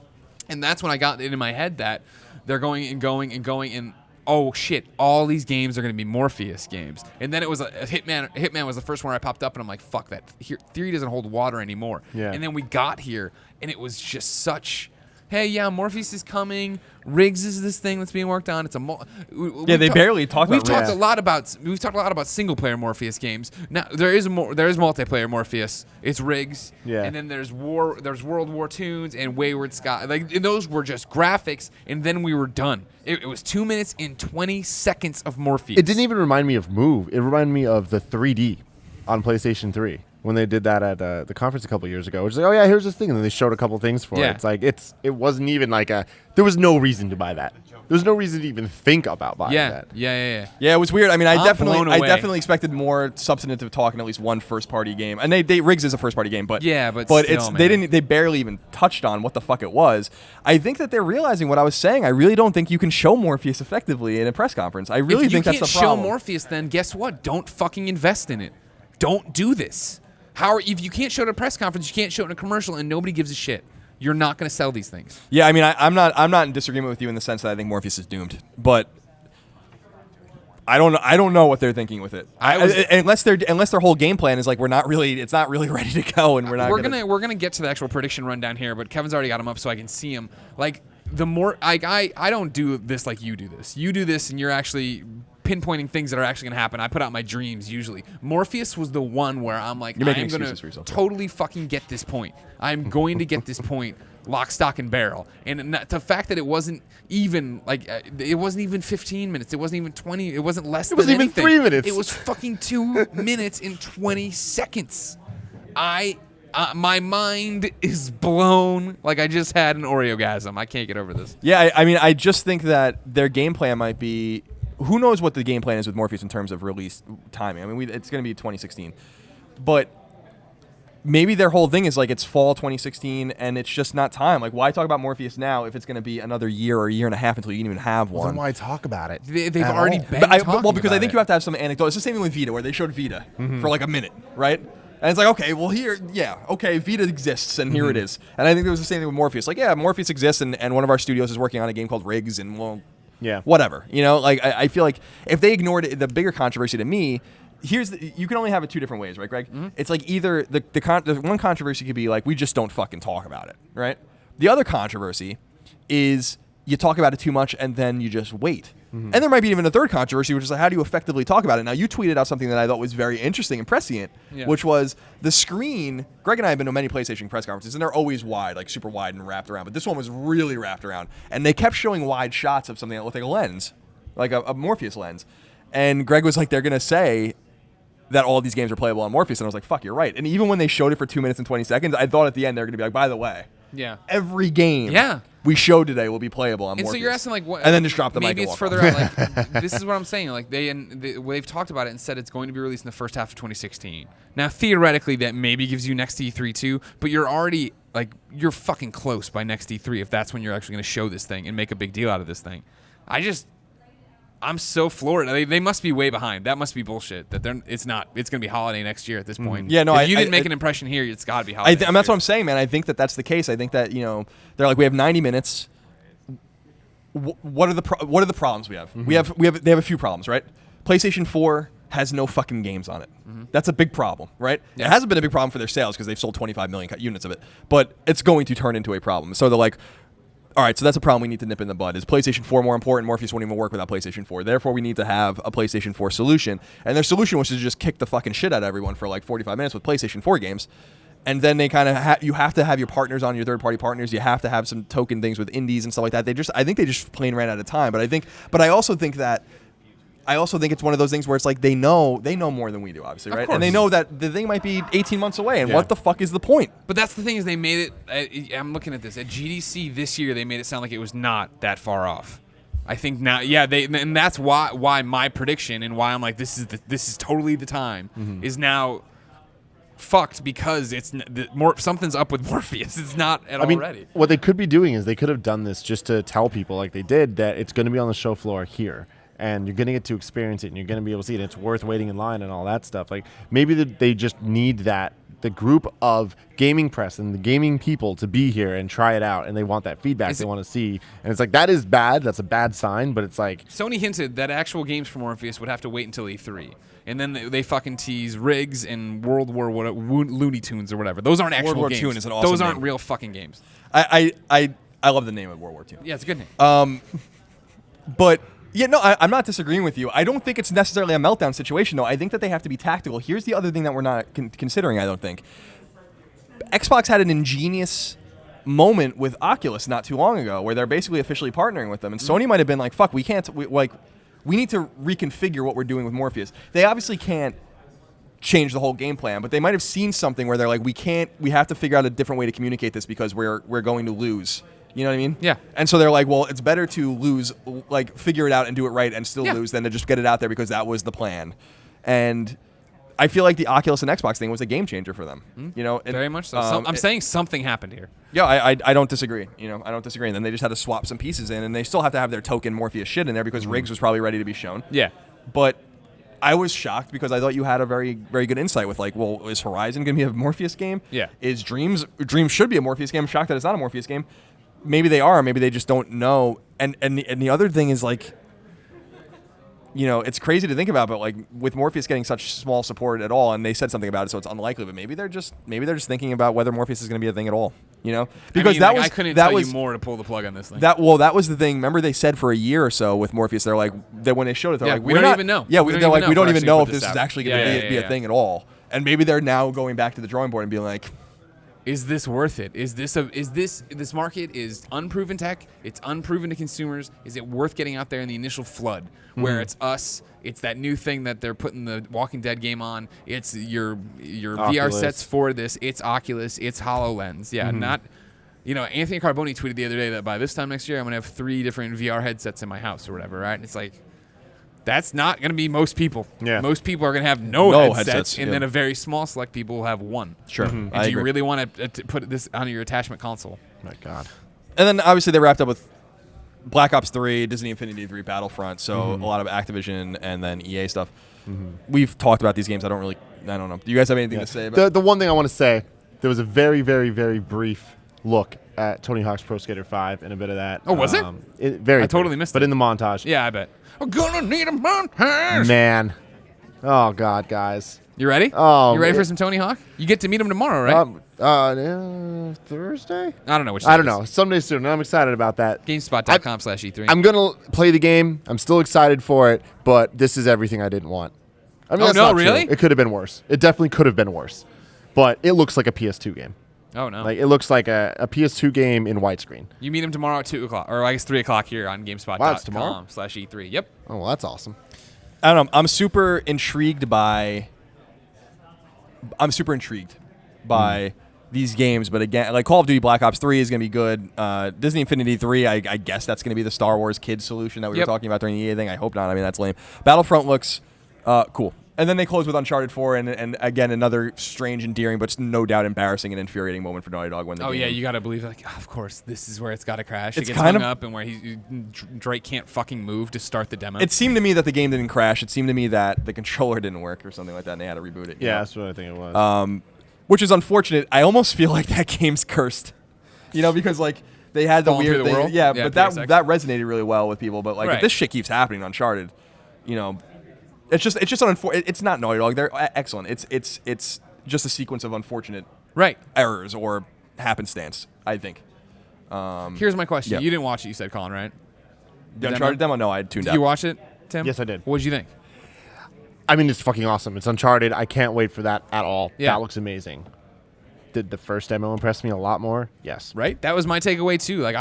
And that's when I got it in my head that they're going and oh shit, all these games are going to be Morpheus games. And then it was a Hitman. Hitman was the first one where I popped up and I'm like, fuck that. Theory doesn't hold water anymore. Yeah. And then we got here and it was just such, hey, yeah, Morpheus is coming. Riggs is this thing that's being worked on. It's a they barely talked about We've talked Riggs. a lot about single player Morpheus games. Now there is multiplayer Morpheus. It's Riggs. Yeah. And then there's World War Tunes and Wayward Sky. Like, and those were just graphics, and then we were done. It was 2 minutes and 20 seconds of Morpheus. It didn't even remind me of Move. It reminded me of the 3D on PlayStation 3 when they did that at the conference a couple years ago. It was like, oh yeah, here's this thing, and then they showed a couple things for it. It's like it wasn't even like there was no reason to buy that. There was no reason to even think about buying that. Yeah. Yeah, it was weird. I mean, I blown away. definitely expected more substantive talk in at least one first party game. And they Riggs is a first party game, but still, man. they barely even touched on what the fuck it was. I think that they're realizing what I was saying. I really don't think you can show Morpheus effectively in a press conference. I really think that's the If you problem. can't show Morpheus, then guess what? Don't fucking invest in it. Don't do this. If you can't show it at a press conference, you can't show it in a commercial, and nobody gives a shit. You're not going to sell these things. Yeah, I mean, I'm not in disagreement with you in the sense that I think Morpheus is doomed, but I don't know what they're thinking with it. Unless their whole game plan is like it's not really ready to go, and we're gonna get to the actual prediction rundown here, but Kevin's already got them up so I can see them. Like the more I don't do this like you do this. You do this, and you're actually pinpointing things that are actually going to happen. I put out my dreams usually. Morpheus was the one where I'm like, I am going to totally fucking get this point. I'm going to get this point lock, stock, and barrel. And the fact that it wasn't even like it wasn't even 15 minutes. It wasn't even 20. It wasn't less than anything. It wasn't even 3 minutes. It was fucking 2 minutes and 20 seconds. My mind is blown like I just had an Oreogasm. I can't get over this. Yeah, I mean, I just think that their game plan might be. Who knows what the game plan is with Morpheus in terms of release timing? I mean, it's going to be 2016, but maybe their whole thing is like it's fall 2016 and it's just not time. Like, why talk about Morpheus now if it's going to be another year or a year and a half until you can even have one? Then why talk about it? They've already been talking because I think you have to have some anecdote. It's the same thing with Vita, where they showed Vita for like a minute, right? And it's like, okay, well Vita exists, and here it is. And I think there was the same thing with Morpheus. Like, yeah, Morpheus exists, and one of our studios is working on a game called Riggs, and whatever. You know, like I feel like if they ignored it, the bigger controversy to me, you can only have it two different ways, right, Greg? Mm-hmm. It's like either the one controversy could be like, we just don't fucking talk about it, right? The other controversy is you talk about it too much and then you just wait. Mm-hmm. And there might be even a third controversy, which is like, how do you effectively talk about it? Now, you tweeted out something that I thought was very interesting and prescient, which was the screen. Greg and I have been to many PlayStation press conferences, and they're always wide, like super wide and wrapped around. But this one was really wrapped around. And they kept showing wide shots of something that looked like a lens, like a Morpheus lens. And Greg was like, they're going to say that all of these games are playable on Morpheus. And I was like, fuck, you're right. And even when they showed it for 2 minutes and 20 seconds, I thought at the end they were going to be like, by the way, every game we showed today will be playable on Morpheus. And so you're asking like what? And then just drop the mic. Maybe it's further out. Like this is what I'm saying. Like they've talked about it and said it's going to be released in the first half of 2016. Now theoretically that maybe gives you next E3 too, but you're already you're fucking close by next E3 if that's when you're actually going to show this thing and make a big deal out of this thing. I'm so floored. They must be way behind. That must be bullshit. That it's not. It's going to be holiday next year at this point. Yeah, no. If you didn't make an impression here, it's got to be holiday. That's what I'm saying, man. I think that's the case. I think that they're like, we have 90 minutes. What are the problems we have? Mm-hmm. They have a few problems, right? PlayStation 4 has no fucking games on it. Mm-hmm. That's a big problem, right? Yeah. It hasn't been a big problem for their sales because they've sold 25 million units of it, but it's going to turn into a problem. So they're like, all right, so that's a problem we need to nip in the bud. Is PlayStation 4 more important? Morpheus won't even work without PlayStation 4. Therefore, we need to have a PlayStation 4 solution. And their solution was to just kick the fucking shit out of everyone for like 45 minutes with PlayStation 4 games. And then they kind of you have to have your partners on, your third-party partners. You have to have some token things with indies and stuff like that. I think they just plain ran out of time. But I also think it's one of those things where it's like they know more than we do, obviously, right? And they know that the thing might be 18 months away, and what the fuck is the point? But that's the thing is they made it. I'm looking at this at GDC this year. They made it sound like it was not that far off. I think now, and that's why my prediction and why I'm like this is totally the time is now fucked because something's up with Morpheus. It's not at all ready. What they could be doing is they could have done this just to tell people like they did that it's going to be on the show floor here. And you're going to get to experience it, and you're going to be able to see it. And it's worth waiting in line and all that stuff. Like maybe they just need the group of gaming press and the gaming people to be here and try it out, and they want that feedback. They want to see, and it's like that is bad. That's a bad sign. But it's like Sony hinted that actual games for Morpheus would have to wait until E3, and then they fucking tease Riggs and World War Looney Tunes or whatever. Those aren't actual World War games. II is an awesome Those aren't name. real fucking games. I love the name of World War II. Yeah, it's a good name. But. Yeah, no, I'm not disagreeing with you. I don't think it's necessarily a meltdown situation, though. I think that they have to be tactical. Here's the other thing that we're not considering, I don't think. Xbox had an ingenious moment with Oculus not too long ago where they're basically officially partnering with them. And Sony might have been like, fuck, we need to reconfigure what we're doing with Morpheus. They obviously can't change the whole game plan, but they might have seen something where they're like, we have to figure out a different way to communicate this because we're going to lose. You know what I mean? Yeah. And so they're like, well, it's better to lose, figure it out and do it right and still lose than to just get it out there because that was the plan. And I feel like the Oculus and Xbox thing was a game changer for them. And, very much so. I'm saying something happened here. Yeah, I don't disagree. I don't disagree. And then they just had to swap some pieces in, and they still have to have their token Morpheus shit in there because Riggs was probably ready to be shown. Yeah. But I was shocked because I thought you had a very, very good insight with like, well, is Horizon going to be a Morpheus game? Yeah. Is Dreams should be a Morpheus game? I'm shocked that it's not a Morpheus game. Maybe they are. Maybe they just don't know. And the other thing is like, you know, it's crazy to think about, but like with Morpheus getting such small support at all, and they said something about it, so it's unlikely. But maybe they're just thinking about whether Morpheus is going to be a thing at all. You know, because I couldn't tell you more to pull the plug on this thing. That was the thing. Remember, they said for a year or so with Morpheus, they're like, that when they showed it, they're like, we don't even know. Yeah, we don't even know if this out. is actually going to be a thing at all. And maybe they're now going back to the drawing board and being like, is this worth it? This market is unproven tech? It's unproven to consumers. Is it worth getting out there in the initial flood where it's us? It's that new thing that they're putting the Walking Dead game on. It's your VR sets for this. It's Oculus. It's HoloLens. Yeah, not. You know, Anthony Carboni tweeted the other day that by this time next year, I'm gonna have 3 different VR headsets in my house or whatever, right? And it's like, that's not gonna be most people. Yeah. Most people are gonna have no headsets, and yeah. then a very small select people will have one. sure. And do you really want to put this on your attachment console? My God. And then obviously they wrapped up with Black Ops 3, Disney Infinity 3, Battlefront, so a lot of Activision and then EA stuff. We've talked about these games. I don't know. Do you guys have anything to say about The one thing I want to say, there was a very, very, very brief look at Tony Hawk's Pro Skater 5 and a bit of that. Oh, was it? Very I totally brief, missed but it. in the montage. Yeah, I bet. I'm gonna need a montage. Man. Oh, God, guys. You ready? Oh, you ready man. for some Tony Hawk? You get to meet him tomorrow, right? Thursday? I don't know which. I don't know. Someday soon. I'm excited about that. GameSpot.com/E3. I'm going to play the game. I'm still excited for it, but this is everything I didn't want. I mean, Oh, that's no, not true. really? It could have been worse. It definitely could have been worse. But it looks like a PS2 game. Oh no! Like it looks like a PS2 game in widescreen. You meet him tomorrow at 2 o'clock, or I guess 3 o'clock here on Wow, it's tomorrow? GameSpot.com/E3. Yep. Oh, well, that's awesome. I don't know. I'm super intrigued by these games, but again, like Call of Duty Black Ops 3 is going to be good. Disney Infinity 3, I guess that's going to be the Star Wars Kids solution that we were talking about during the EA thing. I hope not. I mean, that's lame. Battlefront looks cool. And then they close with Uncharted 4, and again, another strange, endearing, but no doubt embarrassing and infuriating moment for Naughty Dog when the game. Yeah, you got to believe, like, of course, this is where it's got to crash. It's it gets kind hung of- up and where Drake can't fucking move to start the demo. It seemed to me that the game didn't crash. It seemed to me that the controller didn't work or something like that, and they had to reboot it. you know? That's what I think it was. Which is unfortunate. I almost feel like that game's cursed, because like they had the Falling weird through the thing. world? Yeah, Yeah, but PSX. that resonated really well with people. But like Right. if this shit keeps happening on Uncharted, it's just it's not Naughty Dog. They're excellent. It's just a sequence of unfortunate right. errors or happenstance, I think. Here's my question. yeah. You didn't watch it, you said, Colin, right? The Uncharted demo? No, I had tuned Did out. you watch it, Tim? Yes, I did. What did you think? I mean, it's fucking awesome. It's Uncharted. I can't wait for that at all. Yeah. That looks amazing. Did the first demo impress me a lot more? Yes. Right? That was my takeaway too. Like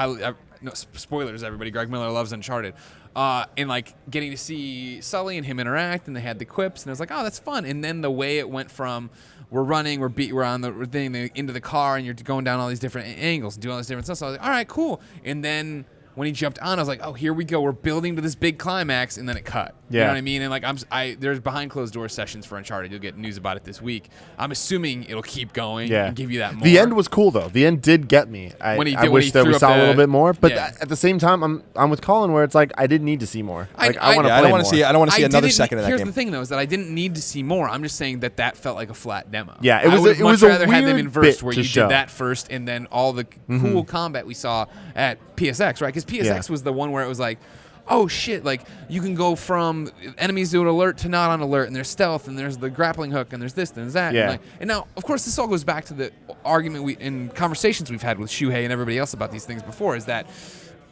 no, spoilers, everybody. Greg Miller loves Uncharted, and like getting to see Sully and him interact, and they had the quips, and I was like, oh, that's fun. And then the way it went from we're running, we're on the thing into the car, and you're going down all these different angles, doing all this different stuff. So I was like, all right, cool. And then when he jumped on, I was like, oh, here we go. We're building to this big climax, and then it cut. You Yeah. know what I mean? And like there's behind closed door sessions for Uncharted. You'll get news about it this week. I'm assuming it'll keep going and give you that more. The end was cool though. The end did get me. I wish that we saw a little bit more, but at the same time, I'm with Colin where it's like I didn't need to see more. Like I want to play I don't more. want to see. I don't want to see another didn't- second of that Here's game. the thing, though, is that I didn't need to see more. I'm just saying that felt like a flat demo. Yeah, it I was would a- have it much was a rather had them weird inversed, bit where to you show. did that first, and then all the cool combat we saw at PSX, right? Because PSX was the one where it was like, oh shit, like you can go from enemies to an alert to not on alert, and there's stealth, and there's the grappling hook, and there's this, and there's that. Yeah. And now, of course, this all goes back to the argument and conversations we've had with Shuhei and everybody else about these things before, is that,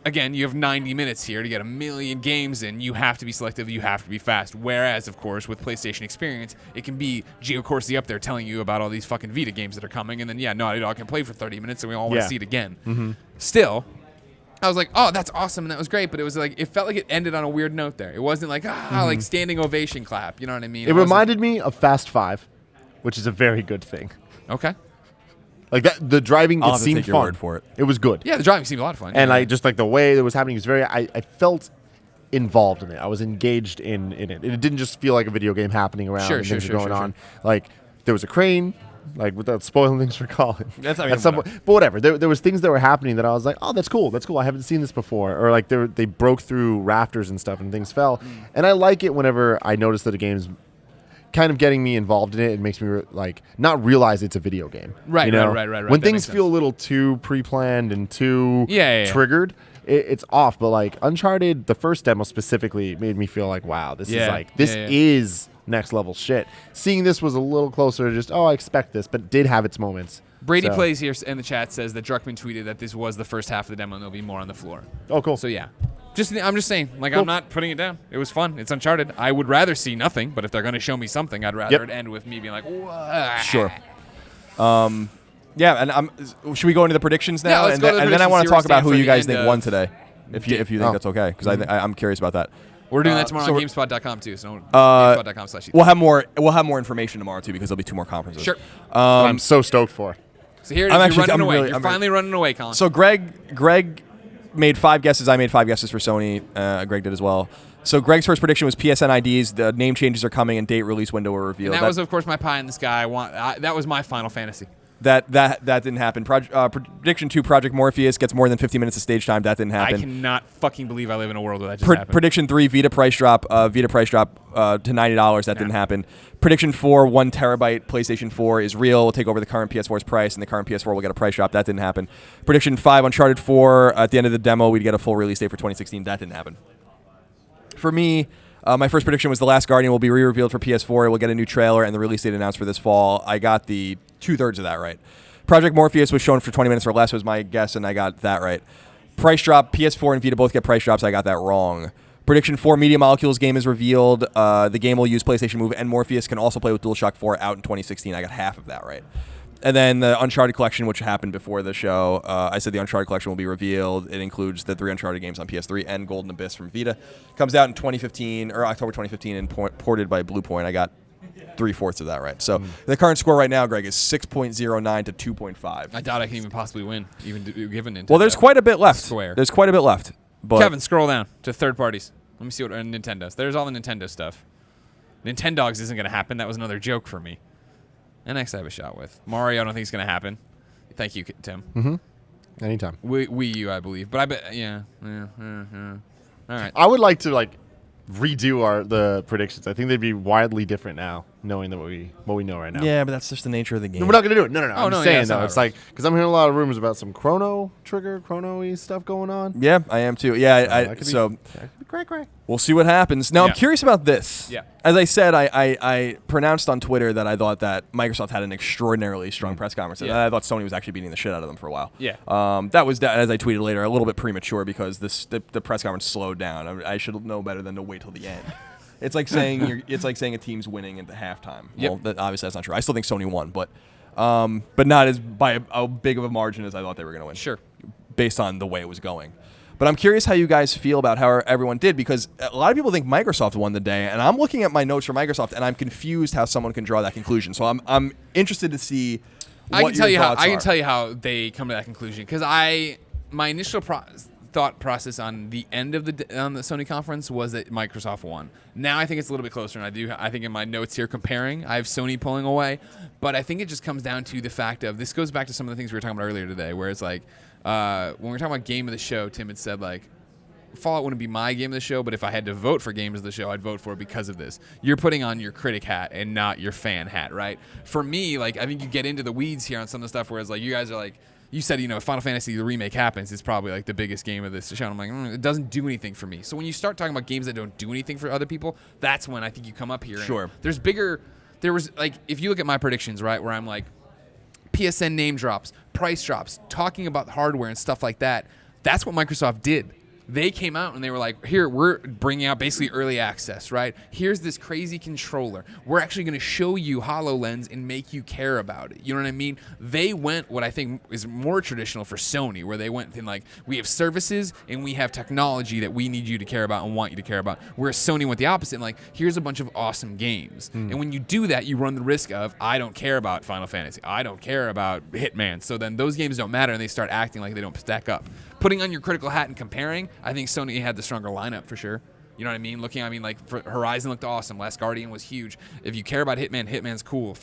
again, you have 90 minutes here to get 1 million games in. You have to be selective. You have to be fast. Whereas, of course, with PlayStation Experience, it can be Gio Corsi up there telling you about all these fucking Vita games that are coming, and then, Naughty Dog can play for 30 minutes, and we all want to see it again. Still, I was like, oh, that's awesome, and that was great, but it was like, it felt like it ended on a weird note there. It wasn't like, like standing ovation clap. You know what I mean? It reminded me of Fast 5, which is a very good thing. Okay. Like that, the driving, I'll it have to seemed take your fun. word for it. It was good. Yeah, the driving seemed a lot of fun. And I just like the way it was happening was very. I felt involved in it. I was engaged in it. It didn't just feel like a video game happening around and things were going on. Like there was a crane, like without spoiling things for Colin. That's I mean, At some point, but whatever. There was things that were happening that I was like, oh, that's cool. That's cool. I haven't seen this before. Or like they broke through rafters and stuff and things fell. And I like it whenever I notice that a game's kind of getting me involved in it. It makes me like not realize it's a video game. Right, you know? right. When That things makes feel a sense. little too pre-planned and too Yeah. triggered, it's off. But like Uncharted, the first demo specifically made me feel like, wow, this is next level shit. Seeing this was a little closer to just, oh, I expect this, but did have its moments. Brady So- Plays here in the chat says that Druckmann tweeted that this was the first half of the demo and there'll be more on the floor. Oh, cool. So yeah. I'm just saying, like, Cool. I'm not putting it down. It was fun. It's Uncharted. I would rather see nothing, but if they're going to show me something, I'd rather Yep. it end with me being like, "Whoa." Sure. Yeah, and should we go into the predictions now? Yeah, let's and go to then, the and then I want to predictions. talk about Zero who you stand guys for the think end won of- today, if you think that's okay, because I'm curious about that. We're doing that tomorrow so on we're- GameSpot.com too. So GameSpot.com/. We'll have more information tomorrow too, because there'll be 2 more conferences. Sure. I'm so stoked for. So here it is. I'm You're actually- running I'm away. really- You're I'm finally running away, Colin. So Greg made 5 guesses. I made 5 guesses for Sony. Greg did as well. So Greg's first prediction was PSN IDs. The name changes are coming and date release window were revealed. and that was, of course, my pie in the sky. That was my Final Fantasy. That didn't happen. Prediction 2, Project Morpheus gets more than 50 minutes of stage time. That didn't happen. I cannot fucking believe I live in a world where that just happened. Prediction 3, Vita price drop to $90. That didn't happen. Prediction 4, 1 terabyte PlayStation 4 is real. Will take over the current PS4's price, and the current PS4 will get a price drop. That didn't happen. Prediction 5, Uncharted 4 at the end of the demo we'd get a full release date for 2016. That didn't happen. For me, my first prediction was The Last Guardian will be re-revealed for PS4. It will get a new trailer and the release date announced for this fall. I got the 2/3 of that right. Project Morpheus was shown for 20 minutes or less was my guess, and I got that right. Price drop, PS4 and Vita both get price drops. I got that wrong. Prediction 4, Media Molecules game is revealed. The game will use PlayStation Move, and Morpheus can also play with DualShock 4 out in 2016. I got half of that right. And then the Uncharted Collection, which happened before the show, I said the Uncharted Collection will be revealed. It includes the 3 Uncharted games on PS3 and Golden Abyss from Vita. Comes out in 2015, or October 2015, and ported by Bluepoint. I got 3/4 of that right. So the current score right now, Greg, is 6.09 to 2.5. I doubt I can even possibly win, even given Nintendo. Well, there's quite a bit left. Square. There's quite a bit left. But Kevin, scroll down to third parties. Let me see what Nintendo's. There's all the Nintendo stuff. Nintendogs isn't going to happen. That was another joke for me. NX I have a shot with. Mario I don't think it's going to happen. Thank you, Tim. Anytime. Wii U, I believe. But I bet, yeah. All right. I would like to like redo the predictions. I think they'd be wildly different now, knowing that what we know right now. yeah, but that's just the nature of the game. No, we're not gonna do it. No. Oh, I'm no, just yeah, saying that's though. not It's right. like because I'm hearing a lot of rumors about some Chrono-y stuff going on. Yeah, I am too. Yeah, that could be great. We'll see what happens. Now, Yeah. I'm curious about this. Yeah. As I said, I pronounced on Twitter that I thought that Microsoft had an extraordinarily strong press conference. And Yeah. I thought Sony was actually beating the shit out of them for a while. Yeah. That was, as I tweeted later, a little bit premature because the press conference slowed down. I should know better than to wait till the end. It's like saying a team's winning at the halftime. Yep. Well, obviously that's not true. I still think Sony won, but not as by a big of a margin as I thought they were going to win. Sure. Based on the way it was going. But I'm curious how you guys feel about how everyone did, because a lot of people think Microsoft won the day, and I'm looking at my notes for Microsoft, and I'm confused how someone can draw that conclusion. So I'm interested to see what I can your tell you how they come to that conclusion because my initial thought process on the end of the Sony conference was that Microsoft won. Now I think it's a little bit closer, and I think in my notes here comparing, I have Sony pulling away, but I think it just comes down to the fact of this goes back to some of the things we were talking about earlier today, where it's like when we were talking about game of the show, Tim had said like Fallout wouldn't be my game of the show, but if I had to vote for games of the show, I'd vote for it because of this. You're putting on your critic hat and not your fan hat, right? For me, like I think you get into the weeds here on some of the stuff where it's like you guys are like, you said, if Final Fantasy the remake happens, it's probably like the biggest game of this show. And I'm like, it doesn't do anything for me. So when you start talking about games that don't do anything for other people, that's when I think you come up here. Sure. There was like, if you look at my predictions, right, where I'm like, PSN name drops, price drops, talking about hardware and stuff like that, that's what Microsoft did. They came out and they were like, here, we're bringing out basically early access, right? Here's this crazy controller. We're actually going to show you HoloLens and make you care about it. You know what I mean? They went what I think is more traditional for Sony, where they went in like, we have services and we have technology that we need you to care about and want you to care about. Whereas Sony went the opposite, and like, here's a bunch of awesome games. And when you do that, you run the risk of, I don't care about Final Fantasy. I don't care about Hitman. So then those games don't matter and they start acting like they don't stack up. Putting on your critical hat and comparing, I think Sony had the stronger lineup for sure. You know what I mean? Like for Horizon looked awesome. Last Guardian was huge. If you care about Hitman, Hitman's cool.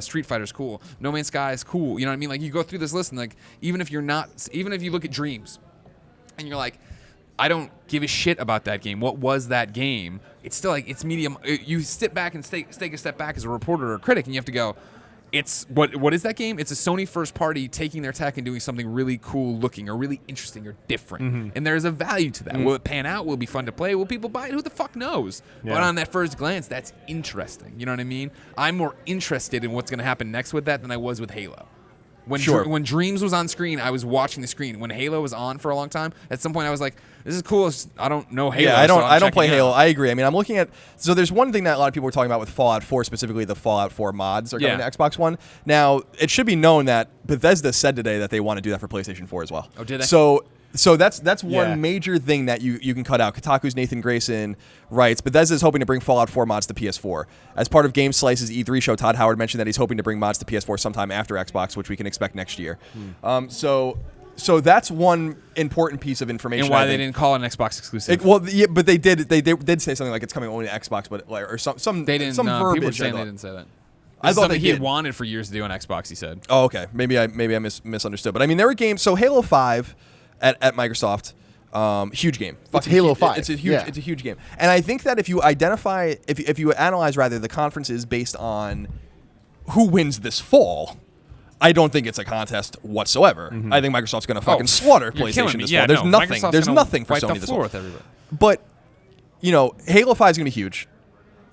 Street Fighter's cool. No Man's Sky is cool. You know what I mean? Like you go through this list and like even if you look at Dreams, and you're like, I don't give a shit about that game. What was that game? It's still like it's medium. You sit back and take a step back as a reporter or a critic, and you have to go. It's what is that game? It's a Sony first party taking their tech and doing something really cool looking or really interesting or different. And there's a value to that. Will it pan out? Will it be fun to play? Will people buy it? Who the fuck knows? Yeah. But on that first glance, that's interesting. You know what I mean? I'm more interested in what's going to happen next with that than I was with Halo. When Dreams was on screen, I was watching the screen. When Halo was on for a long time, at some point I was like, "This is cool." I don't know Halo. Yeah, I don't play Halo. Out. I agree. I mean, I'm looking at so there's one thing that a lot of people were talking about with Fallout 4, specifically the Fallout 4 mods are going to Xbox One. Now, it should be known that Bethesda said today that they want to do that for PlayStation 4 as well. Oh, did they? So that's one major thing that you can cut out. Kotaku's Nathan Grayson writes, Bethesda is hoping to bring Fallout 4 mods to PS4. As part of Game Slice's E3 show, Todd Howard mentioned that he's hoping to bring mods to PS4 sometime after Xbox, which we can expect next year. So that's one important piece of information. And why they didn't call it an Xbox exclusive? But they did say something like it's coming only to Xbox, but like or some they didn't. Some verbiage. People were saying they didn't say that. I thought he had wanted for years to do on Xbox. He said. Oh, okay. Maybe I misunderstood. But I mean, there were games. So Halo 5 at Microsoft, huge game. It's Halo 5. It's a huge game. And I think that if you analyze rather the conferences based on who wins this fall, I don't think it's a contest whatsoever. I think Microsoft's going to fucking slaughter PlayStation this fall. There's nothing. There's nothing for Sony this fall. But Halo 5 is going to be huge.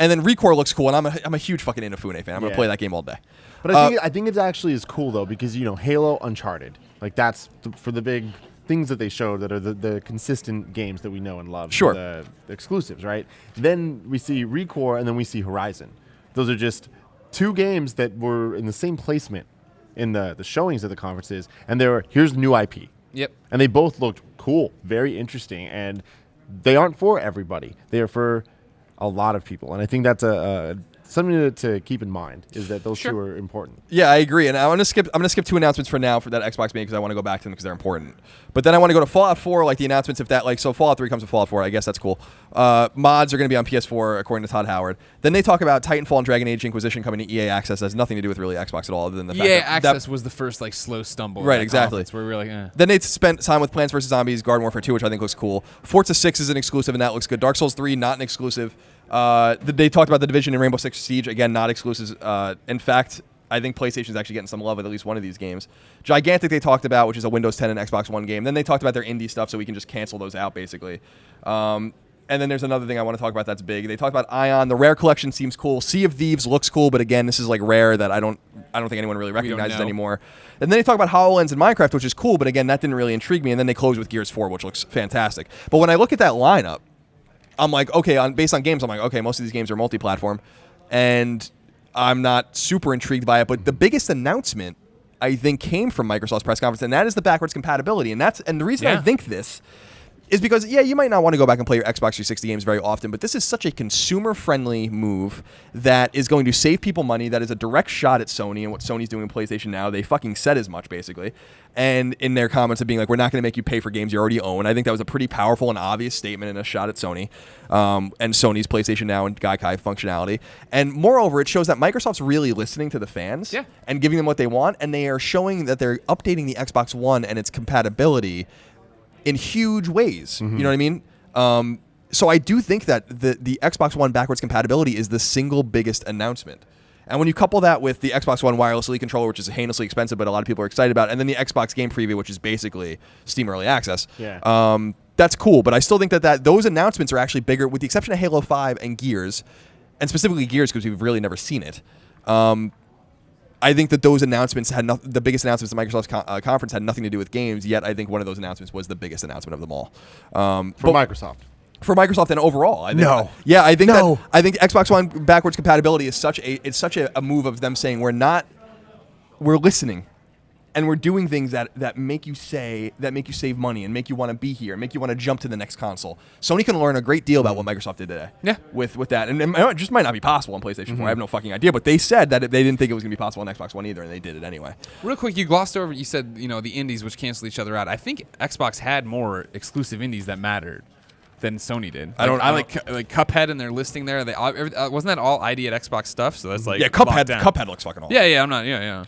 And then ReCore looks cool, and I'm a huge fucking Inafune fan. I'm going to play that game all day. But I think it actually is cool though because Halo, Uncharted, like that's for the big things that they showed that are the consistent games that we know and love. Sure. The exclusives, right? Then we see ReCore, and then we see Horizon. Those are just two games that were in the same placement in the showings of the conferences, and here's new IP. Yep. And they both looked cool, very interesting, and they aren't for everybody. They are for a lot of people, and I think that's something to keep in mind is that those two are important. Yeah, I agree. And I'm gonna skip two announcements for now for that Xbox game because I want to go back to them because they're important. But then I want to go to Fallout 4, like the announcements so Fallout 3 comes with Fallout 4. I guess that's cool. Mods are going to be on PS4 according to Todd Howard. Then they talk about Titanfall and Dragon Age Inquisition coming to EA Access. That has nothing to do with really Xbox at all, other than the fact EA that Access was the first slow stumble. Right, exactly. Where we were like, eh. Then they spent time with Plants vs Zombies, Garden Warfare 2, which I think looks cool. Forza 6 is an exclusive, and that looks good. Dark Souls 3 not an exclusive. They talked about The Division and Rainbow Six Siege, again, not exclusives. In fact, I think PlayStation's actually getting some love with at least one of these games. Gigantic they talked about, which is a Windows 10 and Xbox One game. Then they talked about their indie stuff, so we can just cancel those out, basically. And then there's another thing I want to talk about that's big. They talked about Ion. The Rare collection seems cool. Sea of Thieves looks cool, but again, this is like Rare that I don't think anyone really recognizes anymore. And then they talk about HoloLens and Minecraft, which is cool, but again, that didn't really intrigue me. And then they close with Gears 4, which looks fantastic. But when I look at that lineup, I'm like, okay, based on games, I'm like, okay, most of these games are multi-platform, and I'm not super intrigued by it. But the biggest announcement, I think, came from Microsoft's press conference, and that is the backwards compatibility. And the reason I think this is because, you might not want to go back and play your Xbox 360 games very often, but this is such a consumer-friendly move that is going to save people money, that is a direct shot at Sony and what Sony's doing in PlayStation Now. They fucking said as much, basically. And in their comments of being like, we're not going to make you pay for games you already own. I think that was a pretty powerful and obvious statement and a shot at Sony and Sony's PlayStation Now and Gaikai functionality. And moreover, it shows that Microsoft's really listening to the fans and giving them what they want, and they are showing that they're updating the Xbox One and its compatibility in huge ways. You know what I mean? So I do think that the Xbox One backwards compatibility is the single biggest announcement. And when you couple that with the Xbox One wireless Elite controller, which is heinously expensive, but a lot of people are excited about, and then the Xbox Game Preview, which is basically Steam Early Access, that's cool. But I still think that those announcements are actually bigger, with the exception of Halo 5 and Gears, and specifically Gears because we've really never seen it. I think that those announcements the biggest announcements at Microsoft's conference had nothing to do with games, yet I think one of those announcements was the biggest announcement of them all. For Microsoft. For Microsoft and overall, I think. No. Yeah, I think Xbox One backwards compatibility is such a move of them saying we're listening, and we're doing things that make you save money and make you want to be here, and make you want to jump to the next console. Sony can learn a great deal about what Microsoft did today. Yeah. With that, and it just might not be possible on PlayStation 4. I have no fucking idea, but they said that they didn't think it was going to be possible on Xbox One either, and they did it anyway. Real quick, you glossed over. You said the indies which cancel each other out. I think Xbox had more exclusive indies that mattered. than Sony did. I don't- like Cuphead and their listing there. They wasn't that all ID at Xbox stuff? So that's like Yeah, locked down. Cuphead looks fucking awesome. Yeah, I'm not. Yeah.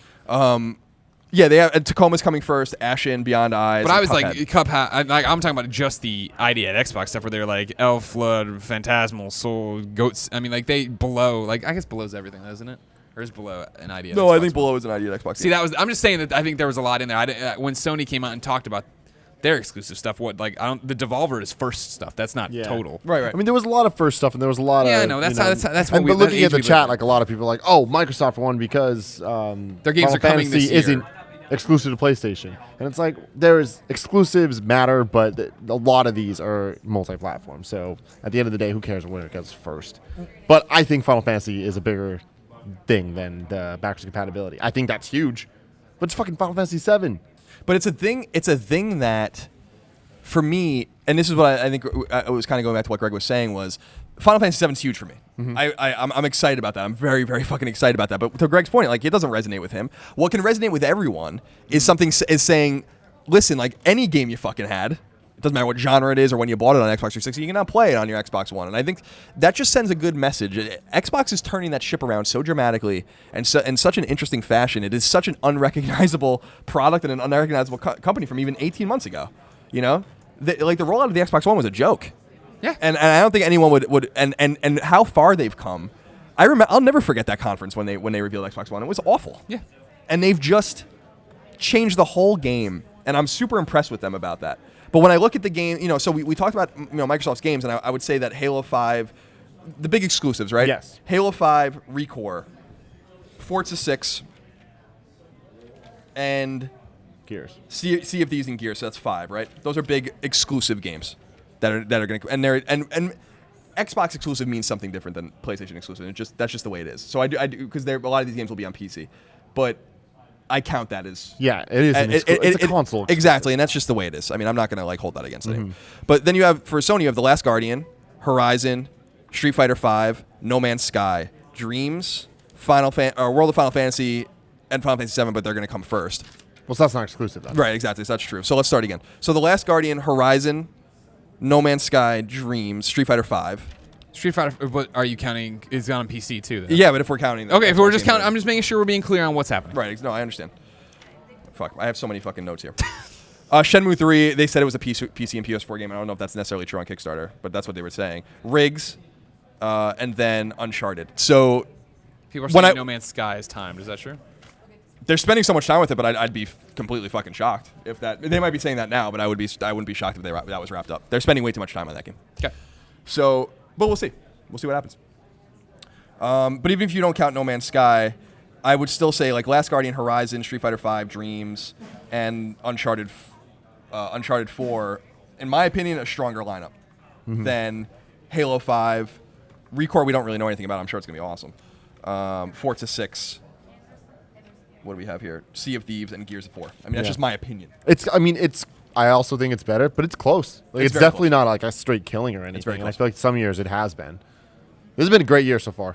Yeah, they have Tacoma's coming first, Ashen, Beyond Eyes. But I and was like Cuphead. Cuphead. I'm talking about just the ID at Xbox stuff where they're like Elf, Flood, Phantasmal, Soul, Goats. I mean, like they below. Like I guess below's everything, isn't it? Or is below an ID? At No, Xbox I think One? below is an idea at Xbox. See, I'm just saying that I think there was a lot in there. When Sony came out and talked about their exclusive stuff, the Devolver is first stuff. That's not Yeah. total. Right. I mean, there was a lot of first stuff, and there was a lot of. Yeah, I know. That's what and, we. But looking at the we chat, live like a lot of people are like, "Oh, Microsoft won because Their games Final are coming Fantasy this year." isn't exclusive to PlayStation." And it's like there's exclusives matter, but a lot of these are multi-platform. So at the end of the day, who cares where it goes first? But I think Final Fantasy is a bigger thing than the backwards compatibility. I think that's huge, but it's fucking Final Fantasy VII. But it's a thing. It's a thing that, for me, and this is what I think. I was kind of going back to what Greg was saying was, Final Fantasy VII is huge for me. I'm excited about that. I'm very, very fucking excited about that. But to Greg's point, like it doesn't resonate with him. What can resonate with everyone is saying, listen, like any game you fucking had, it doesn't matter what genre it is or when you bought it on Xbox 360, you can now play it on your Xbox One. And I think that just sends a good message. Xbox is turning that ship around so dramatically and in such an interesting fashion. It is such an unrecognizable product and an unrecognizable company from even 18 months ago. You know, the rollout of the Xbox One was a joke. Yeah. And I don't think anyone would and how far they've come. I'll never forget that conference when they revealed Xbox One. It was awful. Yeah. And they've just changed the whole game, and I'm super impressed with them about that. But when I look at the game, so we talked about Microsoft's games, and I would say that Halo 5, the big exclusives, right? Yes. Halo 5, ReCore, Forza 6, and Gears. Sea of Thieves and Gears. So that's 5, right? Those are big exclusive games that are going to and Xbox exclusive means something different than PlayStation exclusive. That's just the way it is. So I do because a lot of these games will be on PC, but I count that as Yeah, it is. It's a console. Exactly, and that's just the way it is. I mean, I'm not going to hold that against anyone. But then for Sony, you have The Last Guardian, Horizon, Street Fighter V, No Man's Sky, Dreams, World of Final Fantasy, and Final Fantasy VII, but they're going to come first. Well, so that's not exclusive, then. Right, exactly. So that's true. So let's start again. So The Last Guardian, Horizon, No Man's Sky, Dreams, Street Fighter V. Street Fighter. What are you counting? Is on PC too? Then? Yeah, but if we're counting... Okay, if we're just counting, I'm just making sure we're being clear on what's happening. Right, no, I understand. Fuck, I have so many fucking notes here. Shenmue 3, they said it was a PC and PS4 game. I don't know if that's necessarily true on Kickstarter, but that's what they were saying. Riggs, and then Uncharted. So... People are saying No Man's Sky is timed. Is that true? They're spending so much time with it, but I'd be completely fucking shocked if that... They might be saying that now, but I wouldn't be shocked if that was wrapped up. They're spending way too much time on that game. Okay. So... But we'll see. We'll see what happens. But even if you don't count No Man's Sky, I would still say like Last Guardian, Horizon, Street Fighter V, Dreams, and Uncharted 4, in my opinion, a stronger lineup than Halo 5. ReCore, we don't really know anything about. I'm sure it's going to be awesome. Forza 6. What do we have here? Sea of Thieves and Gears of 4. I mean, that's just my opinion. I also think it's better, but it's close. Like, it's very definitely close. not like a straight killing or anything. very And I close. feel like some years it has been. This has been a great year so far.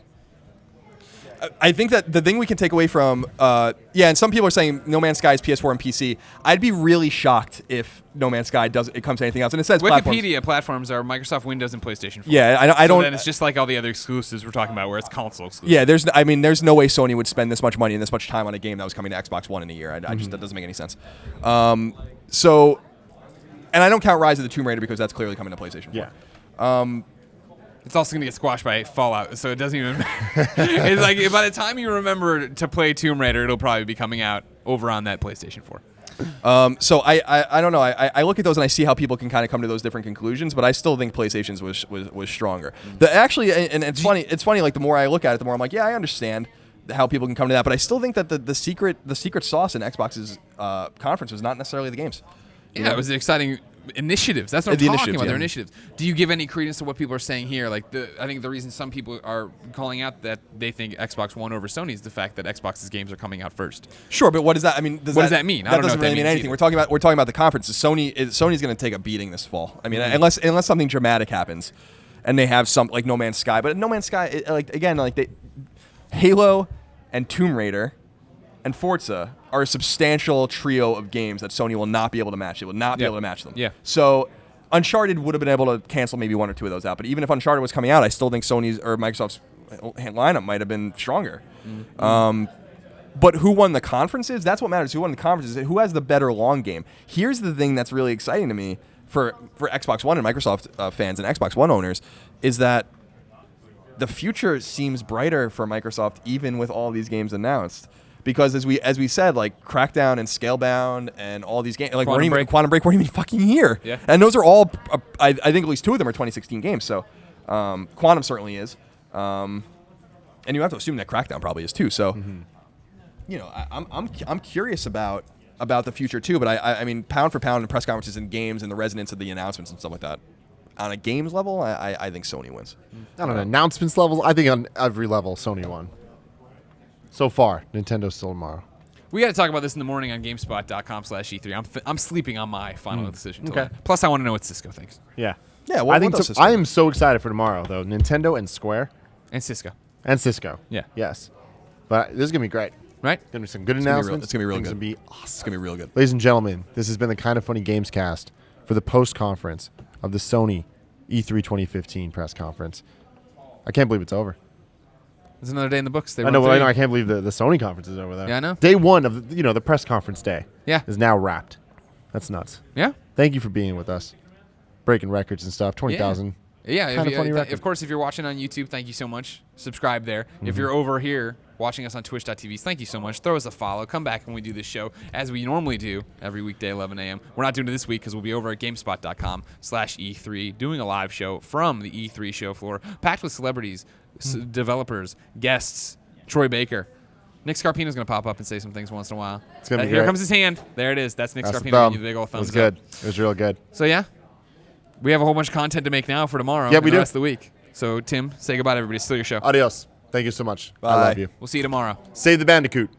I think that the thing we can take away from, and some people are saying No Man's Sky is PS4 and PC. I'd be really shocked if No Man's Sky it comes to anything else. And it says Wikipedia platforms are Microsoft Windows and PlayStation 4. Yeah, I don't. So then it's just like all the other exclusives we're talking about, where it's console exclusive. Yeah, there's no way Sony would spend this much money and this much time on a game that was coming to Xbox One in a year. That doesn't make any sense. And I don't count Rise of the Tomb Raider because that's clearly coming to PlayStation 4. Yeah. It's also going to get squashed by Fallout, so it doesn't even matter. It's like by the time you remember to play Tomb Raider, it'll probably be coming out over on that PlayStation 4. So I don't know. I look at those and I see how people can kind of come to those different conclusions, but I still think PlayStation's was stronger. And it's funny. It's funny. Like the more I look at it, the more I'm like, yeah, I understand how people can come to that, but I still think that the secret sauce in Xbox's conference was not necessarily the games. Yeah, it was exciting initiatives. That's what I'm talking about. Their initiatives. Do you give any credence to what people are saying here? Like I think the reason some people are calling out that they think Xbox won over Sony is the fact that Xbox's games are coming out first. Sure, but what does that? I mean, what does that mean? That doesn't really mean anything. We're talking about the conferences. Sony's going to take a beating this fall. I mean, unless something dramatic happens, and they have some like No Man's Sky. But No Man's Sky, Halo and Tomb Raider and Forza are a substantial trio of games that Sony will not be able to match. It will not be able to match them. Yeah. So Uncharted would have been able to cancel maybe one or two of those out. But even if Uncharted was coming out, I still think Sony's or Microsoft's lineup might have been stronger. But who won the conferences? That's what matters. Who won the conferences? Who has the better long game? Here's the thing that's really exciting to me for Xbox One and Microsoft fans and Xbox One owners is that the future seems brighter for Microsoft even with all these games announced. Because as we said, like Crackdown and Scalebound and all these games, like Quantum Break weren't even fucking here. Yeah. And those are all, I think at least two of them are 2016 games. So Quantum certainly is. And you have to assume that Crackdown probably is too. So, you know, I'm curious about the future too. But I mean, pound for pound in press conferences and games and the resonance of the announcements and stuff like that. On a games level, I think Sony wins. On an announcements level, I think on every level, Sony won. So far, Nintendo's still tomorrow. We got to talk about this in the morning on GameSpot.com/E3. I'm sleeping on my final decision. Okay. Plus, I want to know what Cisco thinks. Yeah. Yeah, I think I am so excited for tomorrow, though. Nintendo and Square. And Cisco. And Cisco. Yeah. Yes. But this is going to be great. Right? Going to be some good announcements. It's going to be real Things good. It's going to be awesome. It's going to be real good. Ladies and gentlemen, this has been the Kind of Funny Gamescast for the post-conference of the Sony E3 2015 press conference. I can't believe it's over. There's another day in the books. I know. I can't believe the Sony conference is over there. Yeah, I know. Day one of the press conference day. Yeah. Is now wrapped. That's nuts. Yeah. Thank you for being with us, breaking records and stuff. 20,000. Yeah. Kind of funny record. Of course, if you're watching on YouTube, thank you so much. Subscribe there. If you're over here watching us on Twitch.tv, thank you so much. Throw us a follow. Come back when we do this show as we normally do every weekday, 11 a.m. We're not doing it this week because we'll be over at GameSpot.com/E3 doing a live show from the E3 show floor, packed with celebrities, developers, guests. Troy Baker. Nick Scarpino's going to pop up and say some things once in a while. It's gonna be Here great. comes his hand. There it is. That's Nick That's Scarpino the thumb. giving you the big old It was thumbs good. up. It was real good. So, yeah, we have a whole bunch of content to make now for tomorrow Yeah, and we the do. rest of the week. So, Tim, say goodbye to everybody. It's still your show. Adios. Thank you so much. I Bye. love you. We'll see you tomorrow. Save the Bandicoot.